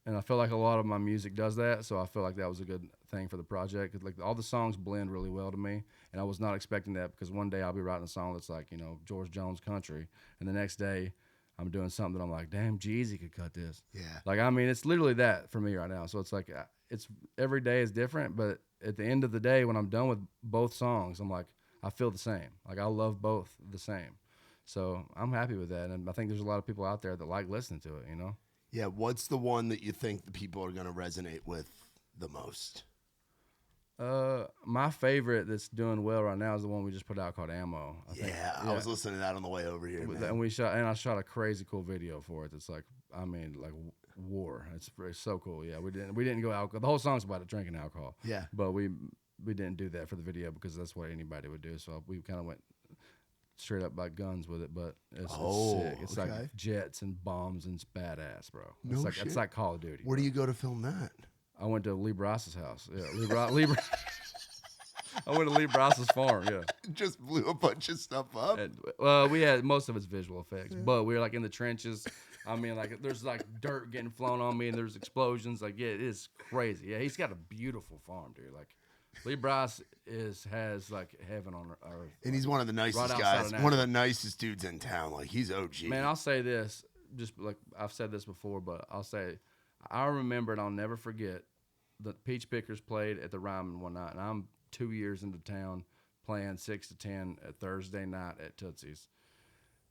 Speaker 3: and I feel like a lot of my music does that, so I feel like that was a good thing for the project. 'Cause like all the songs blend really well to me, and I was not expecting that because one day I'll be writing a song that's like George Jones country, and the next day I'm doing something that I'm like, damn, Jeezy could cut this.
Speaker 2: Yeah.
Speaker 3: Like I mean, it's literally that for me right now. So it's like it's every day is different, but at the end of the day, when I'm done with both songs, I'm like, I feel the same. Like I love both the same. So I'm happy with that, and I think there's a lot of people out there that like listening to it.
Speaker 2: Yeah, what's the one that you think the people are going to resonate with the most?
Speaker 3: My favorite that's doing well right now is the one we just put out called Ammo.
Speaker 2: I was listening to that on the way over here, man.
Speaker 3: And I shot a crazy cool video for it. That's like, I mean, like war. It's so cool. Yeah, we didn't go alcohol. The whole song's about drinking alcohol.
Speaker 2: Yeah,
Speaker 3: but we didn't do that for the video because that's what anybody would do. So we kind of went straight up by guns with it, but it's sick. It's like jets and bombs and it's badass, bro. It's like Call of Duty.
Speaker 2: Where do you go to film that?
Speaker 3: I went to Lee Bryce's house. Yeah, Lee I went to Lee Bryce's farm. Yeah,
Speaker 2: just blew a bunch of stuff up.
Speaker 3: We had most of it's visual effects, but we were like in the trenches. I mean, like there's like dirt getting flown on me, and there's explosions. Like it is crazy. Yeah, he's got a beautiful farm, dude. Like Lee Bryce has like heaven on earth.
Speaker 2: And he's one of the nicest guys. One of the nicest dudes in town. Like he's OG.
Speaker 3: Man, I'll say this, just like I've said this before, but I'll say I remember and I'll never forget the Peach Pickers played at the Ryman one night, and I'm 2 years into town playing 6 to 10 at Thursday night at Tootsies,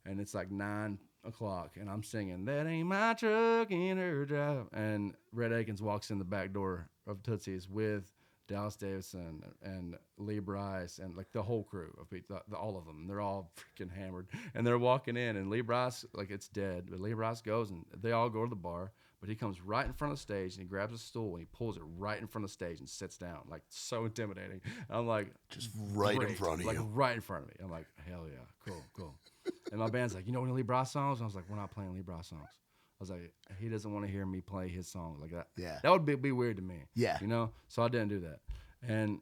Speaker 3: and it's like 9 o'clock, and I'm singing "That Ain't My Truck in Her Drive," and Red Akins walks in the back door of Tootsies with Dallas Davidson and Lee Bryce and like the whole crew of people, all of them. They're all freaking hammered, and they're walking in, and Lee Bryce, like it's dead, but Lee Bryce goes, and they all go to the bar, but he comes right in front of the stage, and he grabs a stool, and he pulls it right in front of the stage and sits down, like so intimidating. I'm like,
Speaker 2: just right in front of you.
Speaker 3: Like right in front of me. I'm like, hell yeah, cool. And my band's like, you know any Lee Bryce songs? And I was like, we're not playing Lee Bryce songs. I was like, he doesn't want to hear me play his song like that.
Speaker 2: Yeah.
Speaker 3: That would be weird to me.
Speaker 2: Yeah.
Speaker 3: So I didn't do that. And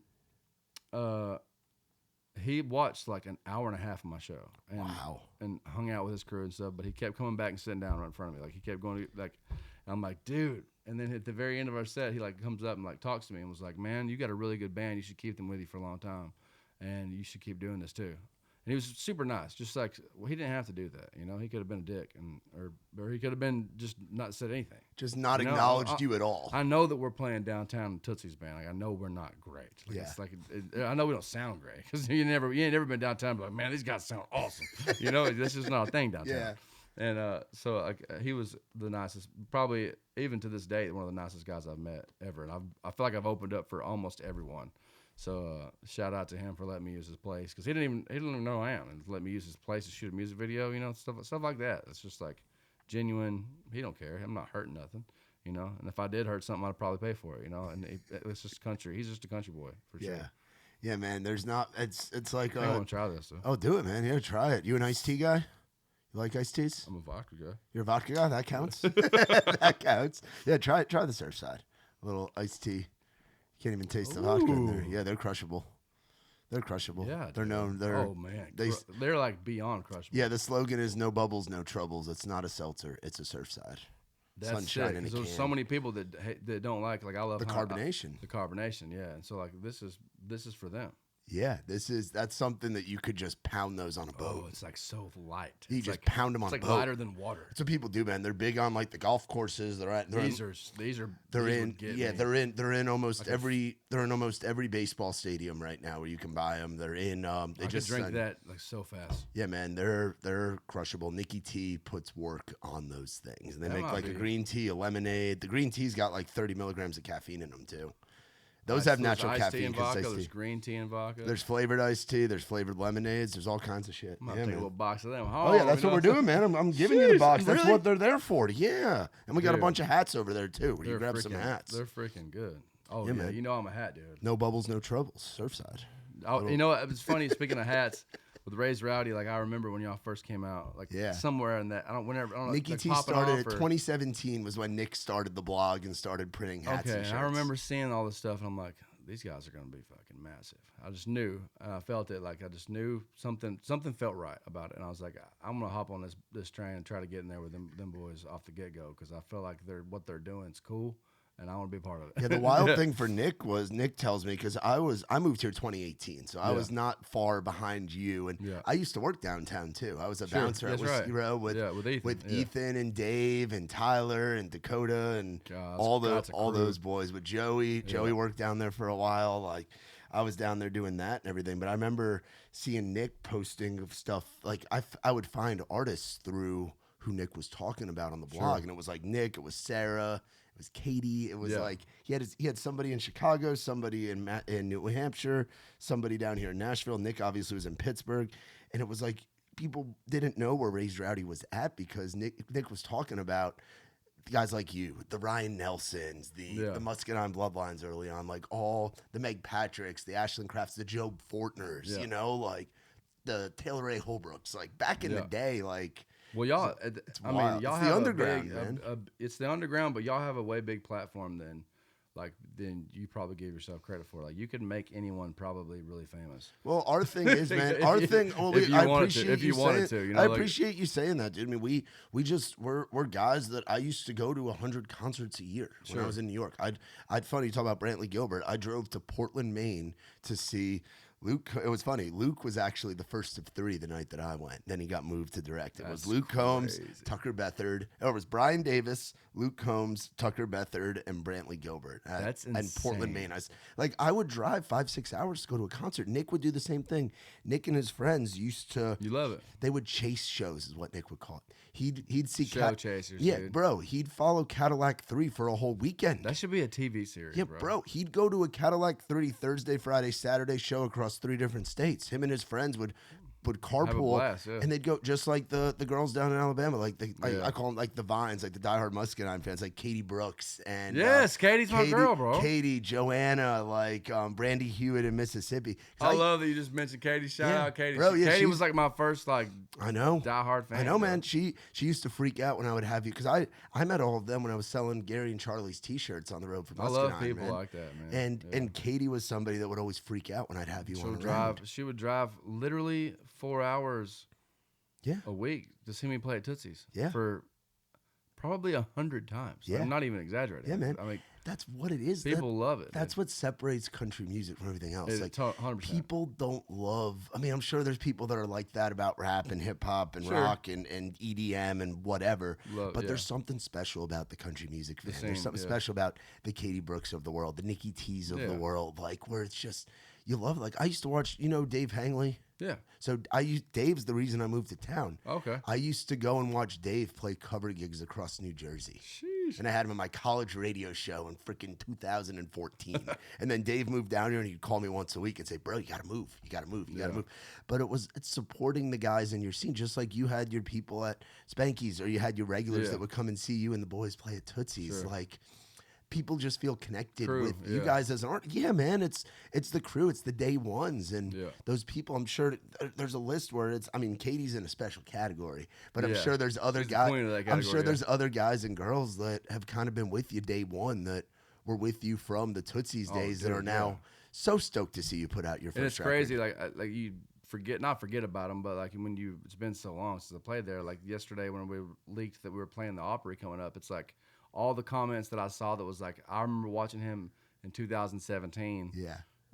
Speaker 3: he watched like an hour and a half of my show. And,
Speaker 2: wow.
Speaker 3: And hung out with his crew and stuff, but he kept coming back and sitting down right in front of me. Like he kept going to, like, and I'm like, dude. And then at the very end of our set, he like comes up and like talks to me and was like, man, you got a really good band. You should keep them with you for a long time. And you should keep doing this too. he was super nice. Just like, well, he didn't have to do that. You know, he could have been a dick, or he could have been just not said anything.
Speaker 2: Just not
Speaker 3: You know,
Speaker 2: acknowledged you at all.
Speaker 3: I know that we're playing downtown in Tootsies band. Like, I know we're not great. Like,
Speaker 2: Yeah.
Speaker 3: It's like I know we don't sound great because you ain't never been downtown. But like, man, these guys sound awesome. You know, this is not a thing downtown.
Speaker 2: Yeah.
Speaker 3: And so like, he was the nicest, probably even to this day, one of the nicest guys I've met ever. And I feel like I've opened up for almost everyone. So shout out to him for letting me use his place, because he didn't even know who I am, and let me use his place to shoot a music video. You know, stuff like that. It's just like genuine. He don't care. I'm not hurting nothing. You know, and if I did hurt something, I'd probably pay for it. You know, and it's just country. He's just a country boy for sure.
Speaker 2: Yeah, man. There's not. It's like.
Speaker 3: I want to try this. Though.
Speaker 2: Oh, do it, man. Yeah, try it. You an iced tea guy? You like iced teas?
Speaker 3: I'm a vodka guy.
Speaker 2: You're a vodka guy. That counts. That counts. Yeah, try the Surfside. A little iced tea. You can't even taste the vodka in there. Yeah, they're crushable. They're crushable.
Speaker 3: Yeah,
Speaker 2: they're known. They're
Speaker 3: oh man, they're like beyond crushable.
Speaker 2: Yeah, the slogan is "No bubbles, no troubles." It's not a seltzer. It's a Surfside.
Speaker 3: That's
Speaker 2: Sunshine in a can.
Speaker 3: There's so many people that don't like I love
Speaker 2: the carbonation.
Speaker 3: The carbonation, yeah. And so like this is for them.
Speaker 2: Yeah, that's something that you could just pound those on a boat.
Speaker 3: Oh, it's like so light.
Speaker 2: You
Speaker 3: it's
Speaker 2: just
Speaker 3: like,
Speaker 2: pound them on a boat.
Speaker 3: It's like lighter than water.
Speaker 2: That's what people do, man. They're big on like the golf courses. They're in almost every baseball stadium right now where you can buy them. They're in. They just
Speaker 3: drink that like so fast.
Speaker 2: Yeah, man, they're crushable. Nikki T puts work on those things, and they make like a green tea, a lemonade. The green tea's got like 30 milligrams of caffeine in them too. Those have natural caffeine.
Speaker 3: There's green tea and vodka.
Speaker 2: There's flavored iced tea. There's flavored lemonades. There's all kinds of shit.
Speaker 3: I'm gonna take a little box of them home.
Speaker 2: Oh yeah, that's what we're doing, man. I'm giving you the box. That's
Speaker 3: really?
Speaker 2: what they're there for. Yeah, and we got a bunch of hats over there too. Where you grab some hats.
Speaker 3: They're freaking good. Oh yeah, man. You know I'm a hat dude.
Speaker 2: No bubbles, no troubles. Surfside.
Speaker 3: Oh, you know what? It's funny. Speaking of hats, with Raised Rowdy, like I remember when y'all first came out, like somewhere in that. I don't know.
Speaker 2: Nikki T started at 2017 was when Nick started the blog and started printing hats.
Speaker 3: Okay,
Speaker 2: and shirts.
Speaker 3: I remember seeing all this stuff, and I'm like, these guys are gonna be fucking massive. I just knew, and I felt it. Like I just knew something felt right about it, and I was like, I'm gonna hop on this train and try to get in there with them boys off the get go, because I feel like what they're doing is cool, and I want to be a part of it.
Speaker 2: Yeah, the wild thing for Nick was, Nick tells me, because I moved here 2018, so I was not far behind you, and I used to work downtown too. I was a bouncer at Whiskey Row with Ethan and Dave and Tyler and Dakota and all those boys. With Joey worked down there for a while. Like I was down there doing that and everything. But I remember seeing Nick posting of stuff. Like I would find artists through who Nick was talking about on the blog, and it was like Nick, it was Sarah. It was Katie. It was like he had somebody in Chicago, somebody in New Hampshire, somebody down here in Nashville. Nick obviously was in Pittsburgh, and it was like people didn't know where Raised Rowdy was at, because Nick was talking about guys like you, the Ryan Nelsons, the Muscadine Bloodlines early on, like all the Meg Patricks, the Ashland Crafts, the Joe Fortners, you know, like the Taylor Ray Holbrooks, like back in the day, like.
Speaker 3: Well, y'all, I mean, y'all have
Speaker 2: the underground, man.
Speaker 3: It's the underground, but y'all have a way big platform than you probably give yourself credit for. Like you could make anyone probably really famous.
Speaker 2: Well, our thing is, man, our thing. I appreciate you saying that, dude. I mean, we're guys that I used to go to 100 concerts a year when I was in New York. I'd funny you talk about Brantley Gilbert. I drove to Portland, Maine to see Luke. It was funny. Luke was actually the first of 3 the night that I went. Then he got moved to direct. It was Luke Combs, Tucker Bethard. It was Brian Davis, Luke Combs, Tucker Bethard, and Brantley Gilbert.
Speaker 3: That's insane.
Speaker 2: And Portland, Maine. I would drive 5-6 hours to go to a concert. Nick would do the same thing. Nick and his friends used to.
Speaker 3: You love it.
Speaker 2: They would chase shows, is what Nick would call it. He'd see
Speaker 3: show chasers.
Speaker 2: Yeah,
Speaker 3: dude.
Speaker 2: bro. He'd follow Cadillac 3 for a whole weekend.
Speaker 3: That should be a TV series.
Speaker 2: Yeah, bro. He'd go to a Cadillac 3 Thursday, Friday, Saturday show across 3 different states. Him and his friends would carpool,
Speaker 3: blast,
Speaker 2: and they'd go just like the girls down in Alabama, like I call them like the Vines, like the diehard Muscadine fans, like Katie Brooks and
Speaker 3: Katie's my girl, bro.
Speaker 2: Katie, Joanna, like Brandy Hewitt in Mississippi.
Speaker 3: I love that you just mentioned Katie. Shout out Katie.
Speaker 2: Bro,
Speaker 3: Katie was like my first diehard fan.
Speaker 2: I know, man. She used to freak out when I would have you, because I met all of them when I was selling Gary and Charlie's T-shirts on the road for Muscadine.
Speaker 3: I love people like that, man.
Speaker 2: And Katie was somebody that would always freak out when I'd have you on the road.
Speaker 3: She would drive literally 4 hours a week to see me play at Tootsies for probably 100 times. I'm not even exaggerating.
Speaker 2: Yeah, man.
Speaker 3: I mean,
Speaker 2: That's what it is.
Speaker 3: People love it.
Speaker 2: That's what separates country music from everything else.
Speaker 3: It's
Speaker 2: Like
Speaker 3: 100%.
Speaker 2: people don't love. I mean, I'm sure there's people that are like that about rap and hip hop and
Speaker 3: Sure.
Speaker 2: rock and EDM and whatever. But
Speaker 3: Yeah.
Speaker 2: there's something special about the country music fan.
Speaker 3: scene,
Speaker 2: There's something
Speaker 3: yeah.
Speaker 2: special about the Katie Brooks of the world, the Nikki T's of
Speaker 3: Yeah.
Speaker 2: the world. Like where it's just you love it. Like I used to watch. You know Dave Hangley.
Speaker 3: Yeah.
Speaker 2: So Dave's the reason I moved to town.
Speaker 3: Okay.
Speaker 2: I used to go and watch Dave play cover gigs across New Jersey.
Speaker 3: Sheesh.
Speaker 2: And I had him on my college radio show in freaking 2014. And then Dave moved down here and he'd call me once a week and say, bro, you got to move. You got to move. You got to move. But it's supporting the guys in your scene, just like you had your people at Spanky's or you had your regulars that would come and see you and the boys play at Tootsies.
Speaker 3: Sure.
Speaker 2: Like, people just feel connected
Speaker 3: Crew,
Speaker 2: with you guys as an art. Yeah, man, it's the crew, it's the day ones, and those people. I'm sure there's a list where it's. I mean, Katie's in a special category, but I'm sure there's other guys. I'm sure there's other guys and girls that have kind of been with you day one that were with you from the Tootsies days that are now so stoked to see you put out your first.
Speaker 3: And it's
Speaker 2: record.
Speaker 3: crazy, like you not forget about them, but like it's been so long since I played there. Like yesterday when we leaked that we were playing the Opry coming up, it's like. All the comments that I saw that was like, I remember watching him in 2017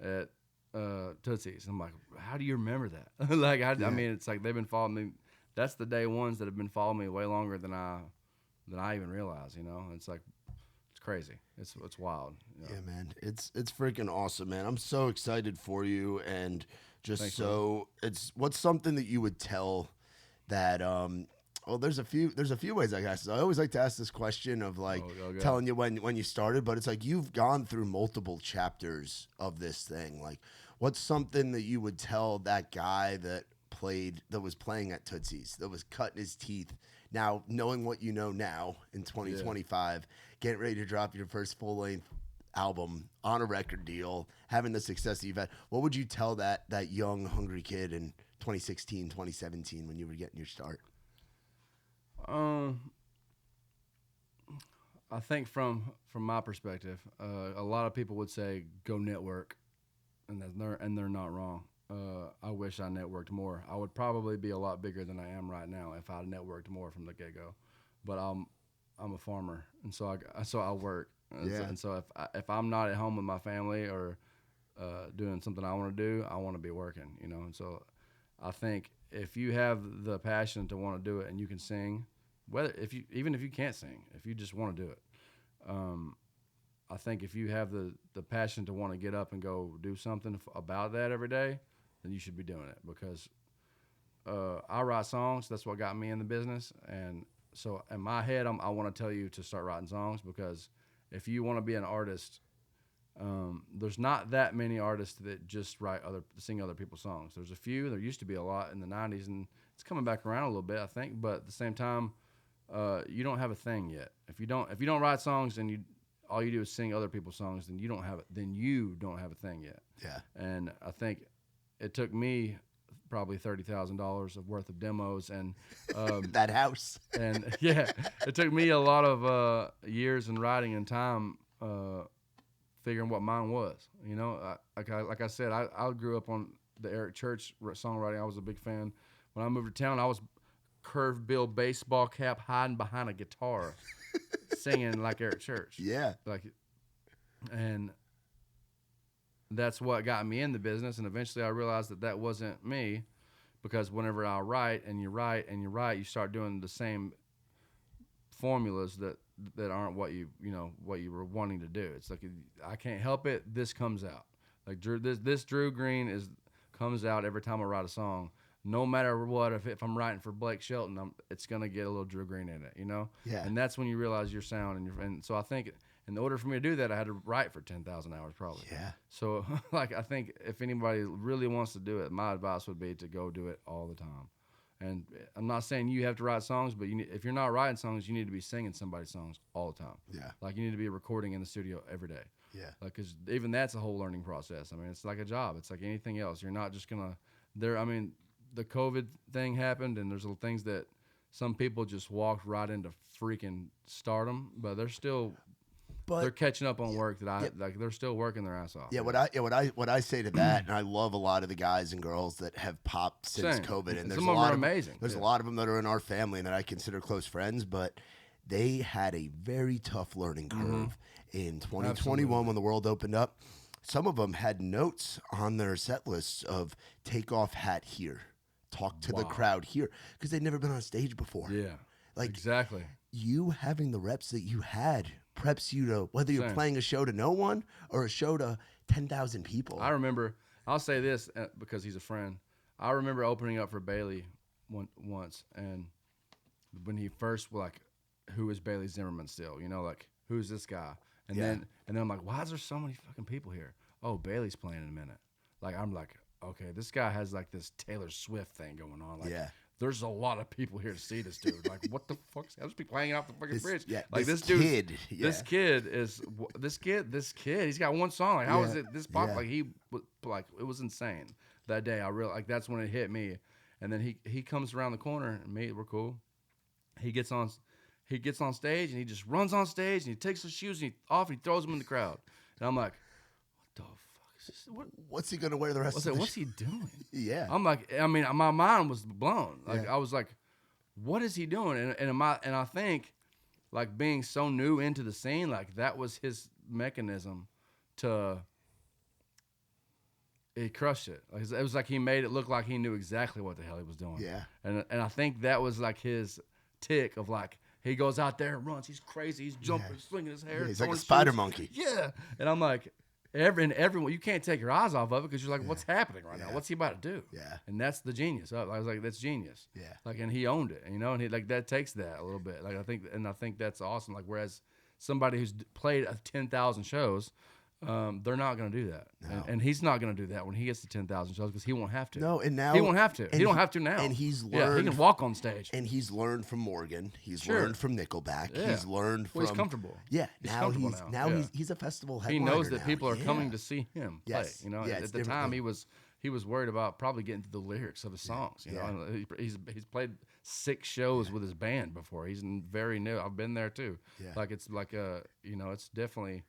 Speaker 3: at Tootsies. I'm like, how do you remember that? Like, I mean, it's like they've been following me. That's the day ones that have been following me way longer than I even realized, you know? It's like, it's crazy. It's wild. You know?
Speaker 2: Yeah, man. It's freaking awesome, man. I'm so excited for you. And just
Speaker 3: Thanks,
Speaker 2: what's something that you would tell that, well, there's a few ways I guess. I always like to ask this question of like telling you when you started, but it's like you've gone through multiple chapters of this thing. Like, what's something that you would tell that guy that was playing at Tootsies, that was cutting his teeth, now knowing what you know now in 2025, getting ready to drop your first full length album on a record deal, having the success that you've had? What would you tell that young hungry kid in 2016, 2017 when you were getting your start?
Speaker 3: I think from my perspective, a lot of people would say go network, and they're not wrong. I wish I networked more. I would probably be a lot bigger than I am right now if I networked more from the get-go. But I'm a farmer, and so I work. And so if I'm not at home with my family or doing something I want to do, I want to be working. You know, and so I think if you have the passion to want to do it and you can sing. Even if you can't sing, if you just want to do it, I think if you have the passion to want to get up and go do something about that every day, then you should be doing it. Because I write songs. That's what got me in the business. And so in my head, I want to tell you to start writing songs, because if you want to be an artist, there's not that many artists that just sing other people's songs. There's a few. There used to be a lot in the 90s, and it's coming back around a little bit, I think. But at the same time, you don't have a thing yet. If you don't write songs and all you do is sing other people's songs, then you don't have a thing yet.
Speaker 2: Yeah.
Speaker 3: And I think it took me probably $30,000 of worth of demos and
Speaker 2: that house.
Speaker 3: And it took me a lot of years in writing and time figuring what mine was. You know, like I said, I grew up on the Eric Church songwriting. I was a big fan. When I moved to town, I was curved bill baseball cap hiding behind a guitar singing like Eric Church.
Speaker 2: Yeah.
Speaker 3: And that's what got me in the business. And eventually I realized that wasn't me, because whenever I write and you write and you write, you start doing the same formulas that aren't what you were wanting to do. It's like, I can't help it. This comes out like this Drew Green comes out every time I write a song. No matter what, if I'm writing for Blake Shelton, it's gonna get a little Drew Green in it, you know.
Speaker 2: Yeah.
Speaker 3: And that's when you realize your sound, and so I think in order for me to do that, I had to write for 10,000 hours probably. Yeah. So I think if anybody really wants to do it, my advice would be to go do it all the time. And I'm not saying you have to write songs, but if you're not writing songs, you need to be singing somebody's songs all the time.
Speaker 2: Yeah.
Speaker 3: Like, you need to be recording in the studio every day.
Speaker 2: Yeah.
Speaker 3: Like, because even that's a whole learning process. I mean, it's like a job. It's like anything else. You're not just gonna the COVID thing happened, and there's things that some people just walked right into freaking stardom, but they're catching up on work that they're still working their ass off.
Speaker 2: Yeah, what I say to that, and I love a lot of the guys and girls that have popped since COVID, and there's
Speaker 3: some of them are amazing.
Speaker 2: There's a lot of them that are in our family and that I consider close friends, but they had a very tough learning curve in 2021
Speaker 3: Absolutely.
Speaker 2: when the world opened up. Some of them had notes on their set lists of take off hat here, talk to the crowd here, because they'd never been on stage before.
Speaker 3: Yeah.
Speaker 2: Like,
Speaker 3: exactly.
Speaker 2: you having the reps that you had preps you to whether you're playing a show to no one or a show to 10,000 people.
Speaker 3: I remember, I'll say this because he's a friend. I remember opening up for Bailey once, and when he first like, who is Bailey Zimmerman still? You know, like, who's this guy? And then I'm like, why is there so many fucking people here? Oh, Bailey's playing in a minute. Like, I'm like, okay, this guy has like this Taylor Swift thing going on. Like, there's a lot of people here to see this dude. Like, what the fuck? There's people hanging off the fucking bridge.
Speaker 2: Yeah,
Speaker 3: like
Speaker 2: this
Speaker 3: dude,
Speaker 2: kid. Yeah.
Speaker 3: This kid. He's got one song. Like, how is it this pop?
Speaker 2: Yeah.
Speaker 3: Like, he was like, it was insane that day. I really like that's when it hit me. And then he comes around the corner and we're cool. He gets on stage and he just runs on stage and he takes his shoes and he throws them in the crowd. And I'm like, what the fuck is this?
Speaker 2: What's he gonna wear the rest of the
Speaker 3: What's he doing?
Speaker 2: Yeah.
Speaker 3: I'm like, I mean, my mind was blown. Like, I was like, what is he doing? And I think, like, being so new into the scene, like, that was his mechanism to. He crushed it. Like, it was like he made it look like he knew exactly what the hell he was doing.
Speaker 2: Yeah.
Speaker 3: And I think that was like his tick of like, he goes out there and runs. He's crazy. He's jumping, swinging his hair.
Speaker 2: Yeah, he's like a
Speaker 3: throwing
Speaker 2: spider
Speaker 3: shoes.
Speaker 2: monkey.
Speaker 3: Yeah. And I'm like, everyone, you can't take your eyes off of it because you're like, what's happening right now? What's he about to do?
Speaker 2: Yeah.
Speaker 3: And that's the genius. I was like, that's genius.
Speaker 2: Yeah.
Speaker 3: Like, and he owned it, you know, and he like that takes that a little bit. Like, I think that's awesome. Like, whereas somebody who's played 10,000 shows, they're not going to do that.
Speaker 2: No.
Speaker 3: And he's not going to do that when he gets to 10,000 shows because he won't have to.
Speaker 2: No, and now
Speaker 3: he won't have to. He don't have to now.
Speaker 2: And he's learned.
Speaker 3: Yeah, he can walk on stage.
Speaker 2: And he's learned from Morgan. He's
Speaker 3: Sure.
Speaker 2: learned from Nickelback.
Speaker 3: Yeah.
Speaker 2: He's learned from.
Speaker 3: Well, he's comfortable.
Speaker 2: Yeah.
Speaker 3: He's
Speaker 2: Now
Speaker 3: comfortable
Speaker 2: he's
Speaker 3: now. Yeah.
Speaker 2: he's a festival
Speaker 3: He
Speaker 2: headliner.
Speaker 3: knows that
Speaker 2: now.
Speaker 3: people are
Speaker 2: Yeah.
Speaker 3: coming to see him play.
Speaker 2: Yes.
Speaker 3: You know,
Speaker 2: Yeah,
Speaker 3: at
Speaker 2: it's
Speaker 3: the
Speaker 2: different.
Speaker 3: time he was worried about probably getting to the lyrics of his songs. You know, and he's played 6 shows with his band before. He's very new. I've been there too.
Speaker 2: Yeah.
Speaker 3: Like, it's like it's definitely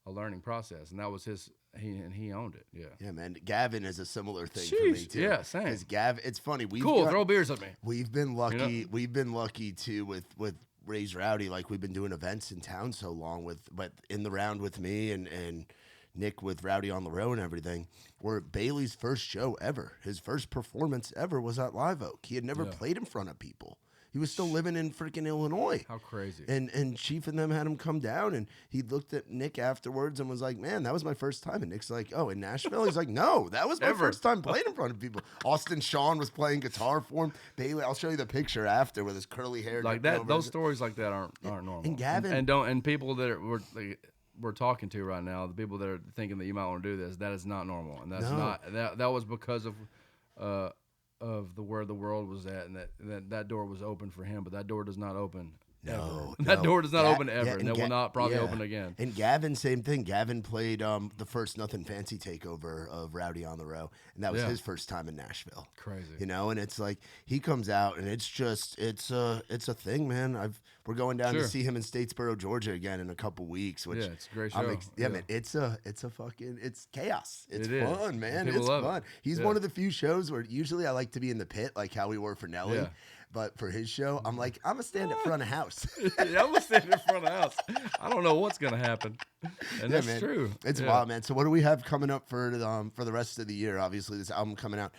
Speaker 3: a learning process, and that was his. He owned it. Yeah.
Speaker 2: Yeah, man. Gavin is a similar thing for me
Speaker 3: Jeez.
Speaker 2: too.
Speaker 3: Yeah, same.
Speaker 2: Because Gavin, it's funny.
Speaker 3: Throw beers at me.
Speaker 2: We've been lucky.
Speaker 3: You know?
Speaker 2: We've been lucky too with Raise Rowdy. Like, we've been doing events in town so long but in the round with me and Nick with Rowdy on the Road and everything. Where Bailey's first show ever, his first performance ever was at Live Oak. He had never played in front of people. He was still living in freaking Illinois.
Speaker 3: How crazy.
Speaker 2: And Chief and them had him come down, and he looked at Nick afterwards and was like, man, that was my first time. And Nick's like, oh, in Nashville? He's like, no, that was my first time playing in front of people. Austin Sean was playing guitar for him. Bailey, I'll show you the picture after with his curly hair.
Speaker 3: Like that, those stories like that aren't normal.
Speaker 2: And Gavin.
Speaker 3: And people that we're talking to right now, the people that are thinking that you might want to do this, that is not normal. And that's not, that was because of where the world was at, and that door was open for him, but that door does not open ever. That door does not open ever, and it will not probably open again.
Speaker 2: And Gavin, same thing. Gavin played the first Nothing Fancy takeover of Rowdy on the Row, and that was his first time in Nashville.
Speaker 3: Crazy,
Speaker 2: you know. And it's like he comes out, and it's a thing, man. We're going down to see him in Statesboro, Georgia again in a couple weeks. Which
Speaker 3: it's a great show.
Speaker 2: Man, it's chaos. It's fun, man.
Speaker 3: People
Speaker 2: it's
Speaker 3: love
Speaker 2: fun. He's one of the few shows where usually I like to be in the pit, like how we were for Nelly.
Speaker 3: Yeah.
Speaker 2: But for his show, I'm like, I'm going to stand in front of house.
Speaker 3: I'm going to stand in front of the house. I don't know what's going to happen. And that's
Speaker 2: man.
Speaker 3: true.
Speaker 2: It's wild, man. So what do we have coming up for the rest of the year? Obviously, this album coming out.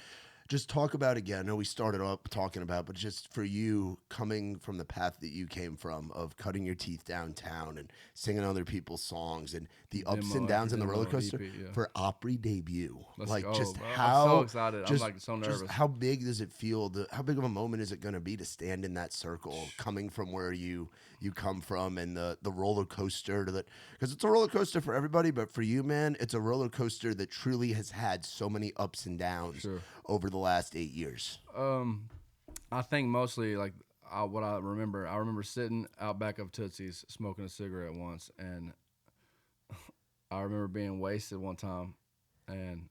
Speaker 2: Just talk about, again, I know we started up talking about, but just for you coming from the path that you came from of cutting your teeth downtown and singing other people's songs and the ups and downs and the roller coaster for Opry debut.
Speaker 3: Let's go,
Speaker 2: just
Speaker 3: bro.
Speaker 2: how
Speaker 3: I'm so excited. I'm like so nervous.
Speaker 2: Just how big does it feel? How big of a moment is it going to be to stand in that circle coming from where you come from and the roller coaster because it's a roller coaster for everybody, but for you, man, it's a roller coaster that truly has had so many ups and downs over the last 8 years.
Speaker 3: I think mostly like what I remember sitting out back of Tootsies smoking a cigarette once, and I remember being wasted one time and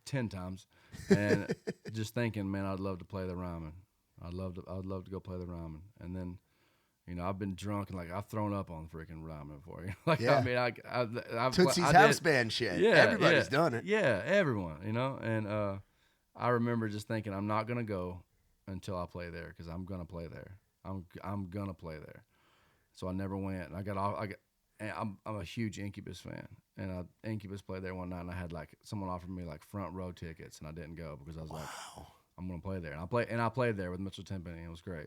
Speaker 3: 10 times and just thinking, man, I'd love to play the Ryman. I'd love to go play the Ryman. And then, you know, I've been drunk and like I've thrown up on freaking Ryman before. Like, I mean, I've
Speaker 2: Tootsie's house band shit.
Speaker 3: Yeah,
Speaker 2: everybody's done it.
Speaker 3: Yeah, everyone, you know. And I remember just thinking, I'm not gonna go until I play there because I'm gonna play there. I'm gonna play there. so I never went. And I got off. And I'm a huge Incubus fan, and Incubus played there one night, and I had like someone offered me like front row tickets, and I didn't go because I was like, I'm gonna play there, and I played there with Mitchell Timpany, and it was great.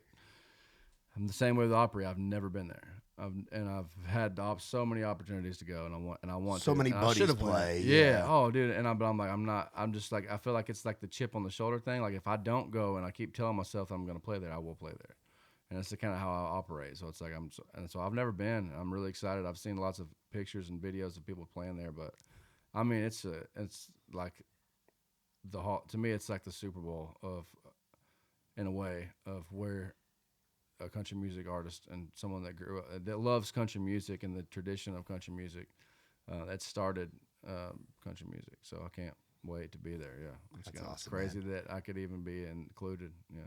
Speaker 3: I'm the same way with Opry. I've never been there. I've had so many opportunities to go, and I want
Speaker 2: so
Speaker 3: to.
Speaker 2: many
Speaker 3: And
Speaker 2: buddies play.
Speaker 3: Yeah. Oh, dude. But I'm like, I'm not. I'm just like, I feel like it's like the chip on the shoulder thing. Like if I don't go, and I keep telling myself I'm gonna play there, I will play there. And that's the kind of how I operate. So it's like so I've never been. I'm really excited. I've seen lots of pictures and videos of people playing there, but I mean, it's like to me, it's like the Super Bowl in a way, of where a country music artist and someone that grew up, that loves country music and the tradition of country music, that started country music. So I can't wait to be there. Yeah,
Speaker 2: That's awesome,
Speaker 3: crazy
Speaker 2: man.
Speaker 3: that I could even be included. Yeah.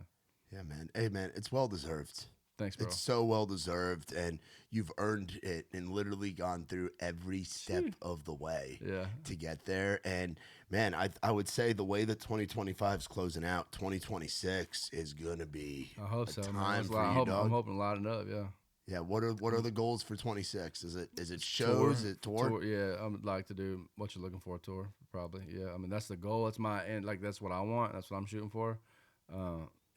Speaker 2: Yeah, man. Hey, man, it's well deserved.
Speaker 3: Thanks, bro.
Speaker 2: It's so well deserved, and you've earned it and literally gone through every step of the way to get there. And man, I would say the way that 2025 is closing out, 2026 is gonna be.
Speaker 3: I hope so.
Speaker 2: Time for
Speaker 3: I'm
Speaker 2: you, dog.
Speaker 3: I'm hoping to light it up. Yeah.
Speaker 2: Yeah. What are the goals for 26? Is it shows? Is it tour?
Speaker 3: Yeah, I'd like to do what you're looking for, a tour, probably. Yeah, I mean that's the goal. That's my end. Like that's what I want. That's what I'm shooting for.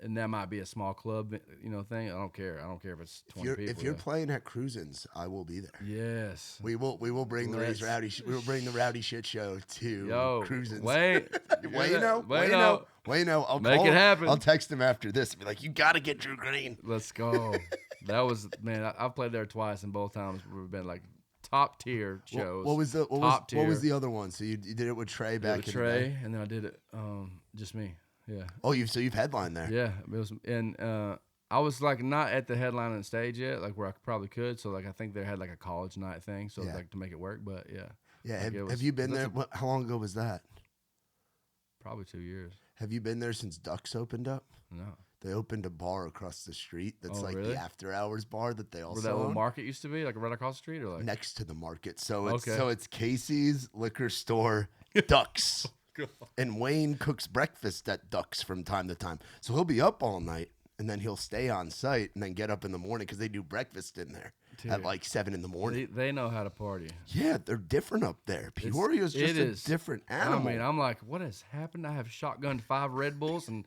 Speaker 3: And that might be a small club, thing. I don't care. I don't care if it's 20 people.
Speaker 2: If you're playing at Cruisin's, I will be there.
Speaker 3: Yes.
Speaker 2: We will bring the rowdy shit show to Cruisin's.
Speaker 3: Wait.
Speaker 2: Wayno. I'll
Speaker 3: Make
Speaker 2: call
Speaker 3: it
Speaker 2: him.
Speaker 3: happen.
Speaker 2: I'll text him after this and be like, you got to get Drew Green.
Speaker 3: Let's go. That was, man, I've played there twice, and both times we've been like top tier shows.
Speaker 2: What was the other one? So you did it with Trey back in the day?
Speaker 3: And then I did it just me. Yeah.
Speaker 2: Oh, you've headlined there.
Speaker 3: Yeah, it was, and I was like not at the headlining stage yet, like where I probably could. So like I think they had like a college night thing, so like to make it work. But yeah.
Speaker 2: Yeah.
Speaker 3: Like
Speaker 2: have you been there? How long ago was that?
Speaker 3: Probably 2 years.
Speaker 2: Have you been there since Ducks opened up?
Speaker 3: No.
Speaker 2: They opened a bar across the street that's
Speaker 3: really?
Speaker 2: the after hours bar that they also
Speaker 3: Where that little
Speaker 2: own.
Speaker 3: market used to be, like right across the street, or like
Speaker 2: Next to the market. So it's Casey's liquor store, Ducks. And Wayne cooks breakfast at Ducks from time to time. So he'll be up all night, and then he'll stay on site and then get up in the morning because they do breakfast in there at like 7 in the morning.
Speaker 3: They know how to party.
Speaker 2: Yeah, they're different up there. Peoria's just a different animal.
Speaker 3: I mean, I'm like, what has happened? I have shotgunned 5 Red Bulls, and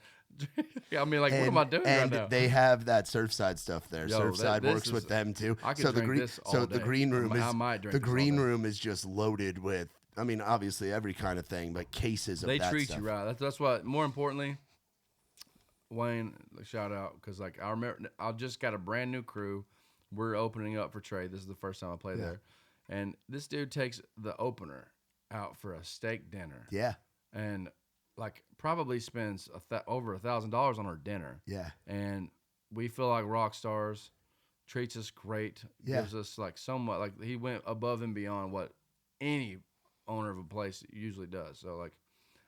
Speaker 3: I mean, like, what am I doing right now?
Speaker 2: And they have that Surfside stuff there. Surfside works with them too.
Speaker 3: I could drink this all day.
Speaker 2: The green room
Speaker 3: I might drink
Speaker 2: the green room is just loaded with. I mean, obviously every kind of thing, but cases of that stuff.
Speaker 3: They treat you right. That's what. More importantly, Wayne, shout out, because like I remember, I just got a brand new crew. We're opening up for Trey. This is the first time I play there, and this dude takes the opener out for a steak dinner.
Speaker 2: Yeah,
Speaker 3: and like probably spends over $1,000 on our dinner.
Speaker 2: Yeah,
Speaker 3: and we feel like rock stars. Treats us great.
Speaker 2: Yeah.
Speaker 3: Gives us like somewhat like he went above and beyond what any owner of a place usually does. So like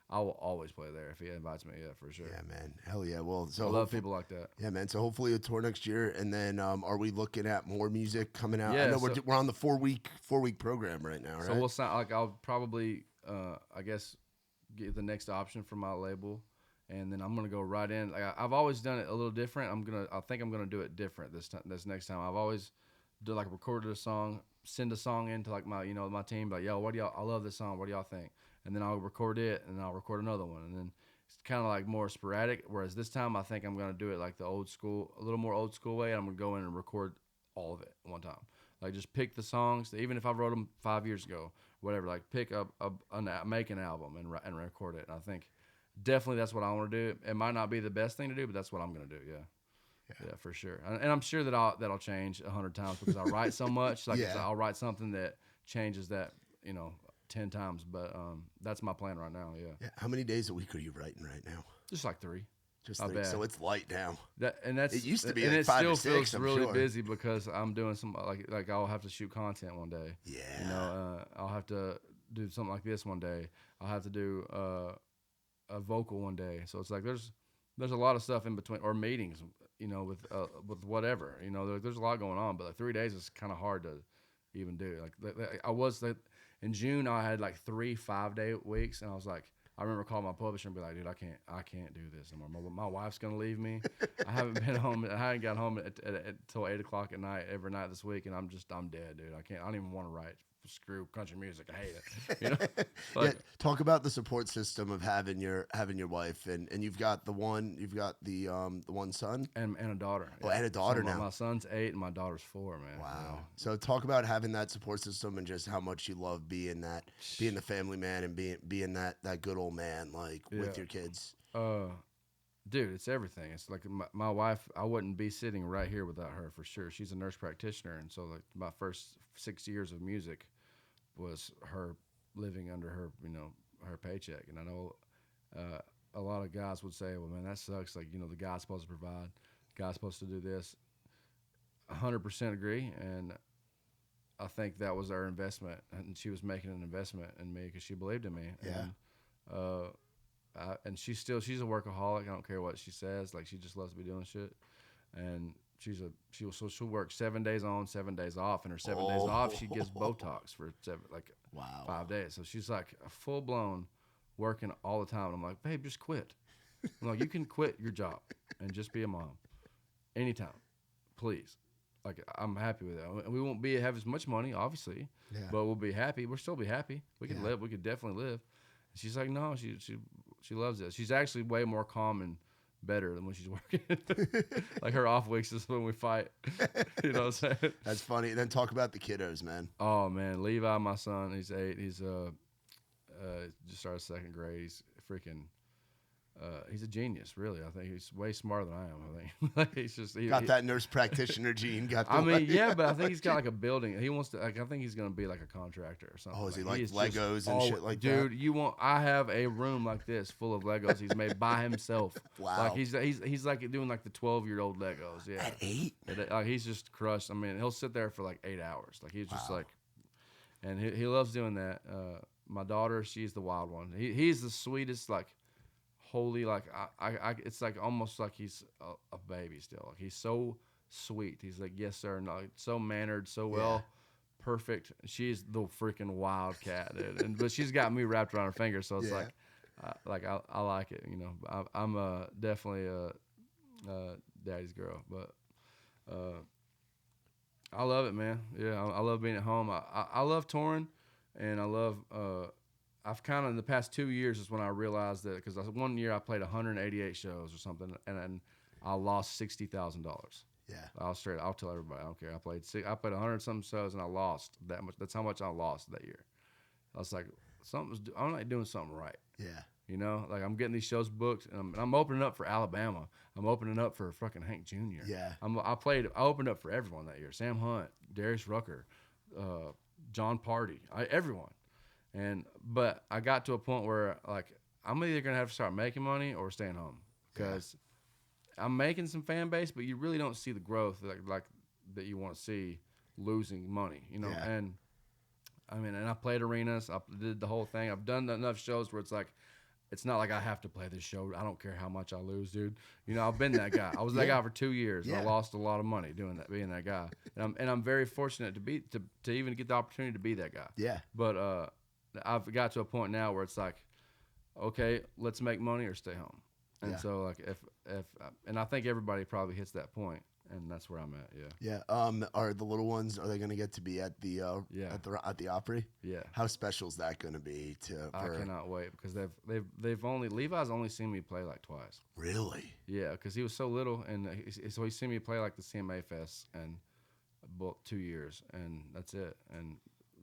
Speaker 3: I will always play there if he invites me. Yeah, for sure.
Speaker 2: Yeah, man. Hell yeah. Well, so
Speaker 3: I love people like that.
Speaker 2: Yeah, man. So hopefully a tour next year, and then are we looking at more music coming out?
Speaker 3: Yeah,
Speaker 2: I know we're on the 4-week program right now, right?
Speaker 3: So we'll sound like I'll probably I guess get the next option from my label, and then I'm gonna go right in. Like I've always done it a little different. I think I'm gonna do it different this next time. I've always recorded a song, send a song into like my my team, like, yo, what do y'all? I love this song. What do y'all think? And then I'll record it, and I'll record another one, and then it's kind of like more sporadic. Whereas this time, I think I'm gonna do it like the old school, a little more old school way. And I'm gonna go in and record all of it at one time. Like just pick the songs, even if I wrote them 5 years ago, whatever. Like pick up make an album and record it. And I think definitely that's what I want to do. It might not be the best thing to do, but that's what I'm gonna do. Yeah, for sure. And I'm sure that'll change 100 times because I write so much. Like I'll write something that changes that 10 times. But that's my plan right now. Yeah.
Speaker 2: How many days a week are you writing right now?
Speaker 3: Just like 3.
Speaker 2: Just 3. So it's light now.
Speaker 3: It
Speaker 2: used to be
Speaker 3: and
Speaker 2: like
Speaker 3: it
Speaker 2: 5
Speaker 3: still
Speaker 2: or 6,
Speaker 3: feels
Speaker 2: I'm
Speaker 3: really
Speaker 2: sure.
Speaker 3: busy because I'm doing some like I'll have to shoot content one day.
Speaker 2: Yeah.
Speaker 3: I'll have to do something like this one day. I'll have to do a vocal one day. So it's like there's a lot of stuff in between, or meetings, with whatever. There's a lot going on, but like 3 days is kind of hard to even do. Like in June I had like 3 5-day weeks, and I was like, I remember calling my publisher and be like, dude, I can't do this anymore. My wife's gonna leave me. I haven't been home. I haven't got home until 8 o'clock at night every night this week, and I'm dead, dude. I don't even want to write. Screw country music. I hate it. You know.
Speaker 2: Yeah, talk about the support system of having your wife, and you've got the one son
Speaker 3: and a daughter.
Speaker 2: Oh, and a daughter now.
Speaker 3: My son's 8 and my daughter's 4, man.
Speaker 2: Wow.
Speaker 3: Yeah.
Speaker 2: So talk about having that support system and just how much you love being the family man and being that good old man with your kids.
Speaker 3: Dude, it's everything. It's like my wife. I wouldn't be sitting right here without her for sure. She's a nurse practitioner, and so like my first 6 years of music was her living under her, her paycheck. And I know a lot of guys would say, well, man, that sucks. Like, the guy's supposed to provide, the guy's supposed to do this. 100% agree. And I think that was our investment. And she was making an investment in me because she believed in me.
Speaker 2: Yeah.
Speaker 3: And she's a workaholic. I don't care what she says. Like, she just loves to be doing shit. And she'll work 7 days on, 7 days off, and her 7 days off she gets Botox for 5 days. So she's like a full blown working all the time. And I'm like, babe, just quit. I'm like, you can quit your job and just be a mom anytime, please. Like, I'm happy with that. We won't have as much money, obviously, but we'll be happy. We'll still be happy. We can live. We could definitely live. And she's like, no, she loves it. She's actually way more calm and better than when she's working. Like, her off weeks is when we fight. You know what I'm saying?
Speaker 2: That's funny. And then talk about the kiddos, man.
Speaker 3: Oh man, Levi, my son, he's 8. He's just started 2nd grade. He's freaking he's a genius, really. I think he's way smarter than I am. I think he's just
Speaker 2: got that nurse practitioner gene. But
Speaker 3: I think he's got like a building. He wants to. I think he's gonna be like a contractor or something.
Speaker 2: Oh, is he like Legos and shit like
Speaker 3: that?
Speaker 2: Dude,
Speaker 3: I have a room like this full of Legos he's made by himself.
Speaker 2: Wow.
Speaker 3: Like he's like doing like the 12-year-old Legos. Yeah.
Speaker 2: At 8?
Speaker 3: Like, he's just crushed. I mean, he'll sit there for like 8 hours. Like, he's just like, and he loves doing that. My daughter, she's the wild one. He's the sweetest, like, holy, like I it's like almost like he's a baby still. Like, he's so sweet. He's like, yes sir, no, so mannered, so well, perfect. She's the freaking wild cat, dude. But she's got me wrapped around her finger, so it's like I like it. I'm definitely a daddy's girl, but I love it, man. Yeah, I love being at home. I love touring, and I love. I've kind of, in the past 2 years is when I realized that, because one year I played 188 shows or something, and I lost $60,000.
Speaker 2: Yeah.
Speaker 3: I'll tell everybody, I don't care. I played 100-something shows, and I lost that much. That's how much I lost that year. I was like, I'm not doing something right.
Speaker 2: Yeah.
Speaker 3: Like, I'm getting these shows booked, and I'm opening up for Alabama. I'm opening up for fucking Hank Jr.
Speaker 2: Yeah.
Speaker 3: I opened up for everyone that year. Sam Hunt, Darius Rucker, John Party, everyone. But I got to a point where, like, I'm either going to have to start making money or staying home, because I'm making some fan base, but you really don't see the growth like that you want to see losing money,
Speaker 2: Yeah.
Speaker 3: And I mean, and I played arenas, I did the whole thing. I've done enough shows where it's like, it's not like I have to play this show. I don't care how much I lose, dude. I've been that guy. I was that guy for 2 years. And I lost a lot of money doing that, being that guy. And I'm very fortunate to even get the opportunity to be that guy.
Speaker 2: Yeah.
Speaker 3: But I've got to a point now where it's like, okay, let's make money or stay home. And so, like, if and I think everybody probably hits that point, and that's where I'm at. Yeah.
Speaker 2: Yeah. Are the little ones? Are they going to get to be at the at the Opry?
Speaker 3: Yeah.
Speaker 2: How special is that going to be?
Speaker 3: I cannot wait, because Levi's only seen me play like twice.
Speaker 2: Really?
Speaker 3: Yeah, because he was so little, and so he's seen me play like the CMA Fest and 2 years, and that's it. And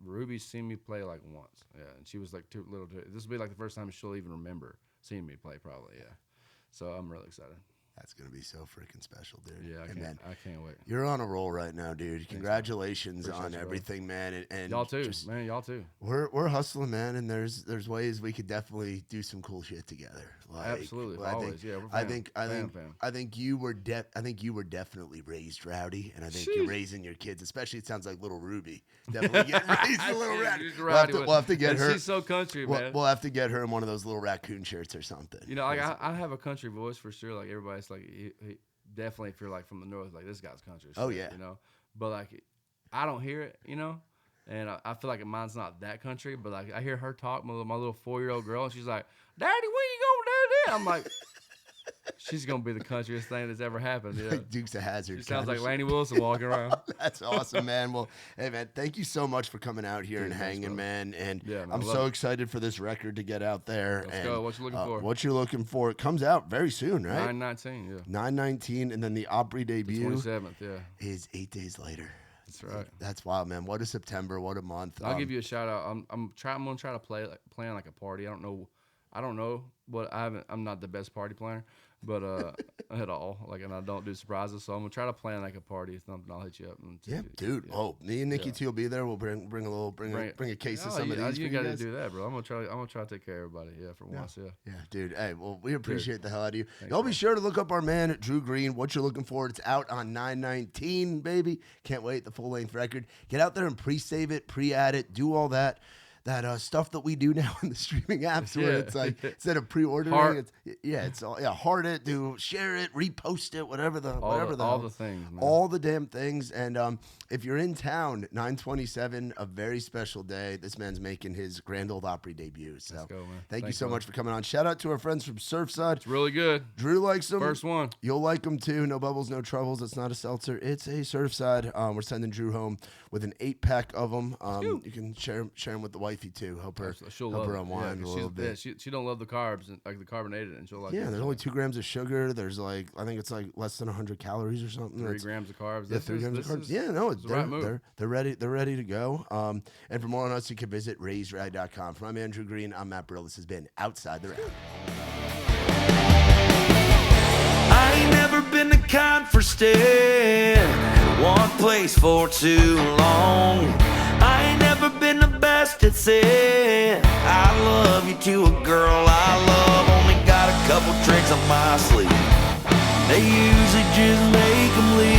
Speaker 3: Ruby's seen me play like once. Yeah, and she was like too little. This will be like the first time she'll even remember seeing me play, probably. Yeah. So I'm really excited.
Speaker 2: That's going to be so freaking special, dude.
Speaker 3: Yeah, I can't wait.
Speaker 2: You're on a roll right now, dude. Congratulations on everything, man. And
Speaker 3: y'all too, man. Y'all too.
Speaker 2: We're hustling, man, and there's ways we could definitely do some cool shit together. Like,
Speaker 3: absolutely, always. We're
Speaker 2: I think you were definitely raised rowdy, and I think you're raising your kids. Especially, it sounds like little Ruby definitely getting raised a little rowdy. We'll have to get her.
Speaker 3: She's so country, man.
Speaker 2: We'll have to get her in one of those little raccoon shirts or something.
Speaker 3: Like, I have a country voice for sure. Like, everybody's like, he definitely, if you're like from the north, like, this guy's country.
Speaker 2: Oh yeah.
Speaker 3: But like, I don't hear it. And I feel like mine's not that country, but like I hear her talk, my little 4-year-old girl, and she's like, "Daddy, when you gonna do that?" I'm like, she's gonna be the countryest thing that's ever happened. Yeah.
Speaker 2: Like Dukes of Hazzard.
Speaker 3: She sounds like Laney Wilson walking around.
Speaker 2: That's awesome, man. Well, hey, man, thank you so much for coming out here and hanging, man. And
Speaker 3: Yeah, man,
Speaker 2: I'm so excited for this record to get out there.
Speaker 3: Let's go. What you looking for?
Speaker 2: What you're looking for? It comes out very soon, right?
Speaker 3: 9/19, yeah.
Speaker 2: 9/19, and then the Opry debut
Speaker 3: 27th, yeah.
Speaker 2: is 8 days later.
Speaker 3: That's right.
Speaker 2: That's wild, man. What a September. What a month.
Speaker 3: I'll give you a shout out. I'm gonna try to plan like a party. I don't know what I'm not the best party planner, but at all. Like, and I don't do surprises, so I'm gonna try to plan like a party or something. I'll hit you up. And
Speaker 2: Dude. Yeah. Oh, me and Nikki T will be there. We'll bring a case of some of these.
Speaker 3: You got to do that, bro. I'm gonna try to take care of everybody. Yeah, for once. Yeah.
Speaker 2: Yeah, dude. Hey, well, we appreciate the hell out of you. Y'all be sure to look up our man Drew Green. What you're looking for? It's out on 9/19, baby. Can't wait. The full length record. Get out there and pre-save it, pre-add it, do all that stuff that we do now in the streaming apps where it's like instead of pre-ordering, it's all heart it, share it, repost it, whatever the
Speaker 3: things, man.
Speaker 2: all the damn things. And if you're in town, 9/27, a very special day. This man's making his Grand Ole Opry debut. So
Speaker 3: let's go, man.
Speaker 2: Thank you so much for coming on. Shout out to our friends from Surfside.
Speaker 3: It's really good.
Speaker 2: Drew likes them.
Speaker 3: First one.
Speaker 2: You'll like them too. No bubbles, no troubles. It's not a seltzer. It's a Surfside. We're sending Drew home with an 8-pack of them. You can share them with the wifey too. Help her unwind a little bit.
Speaker 3: Yeah, she don't love the carbs, like the carbonated, and she'll like.
Speaker 2: Yeah, there's only 2 grams of sugar. There's I think it's like less than 100 calories or something.
Speaker 3: 3 grams of carbs.
Speaker 2: Yeah, 3 grams of carbs. Yeah, no, they're ready. They're ready to go. And for more on us, you can visit raisedrag.com. For my man Drew Green, I'm Matt Burrill. This has been Outside the Round.
Speaker 4: I ain't never been the kind for staying one place for too long. I ain't never been the best at saying I love you to a girl I love. Only got a couple tricks on my sleeve. They usually just make them leave.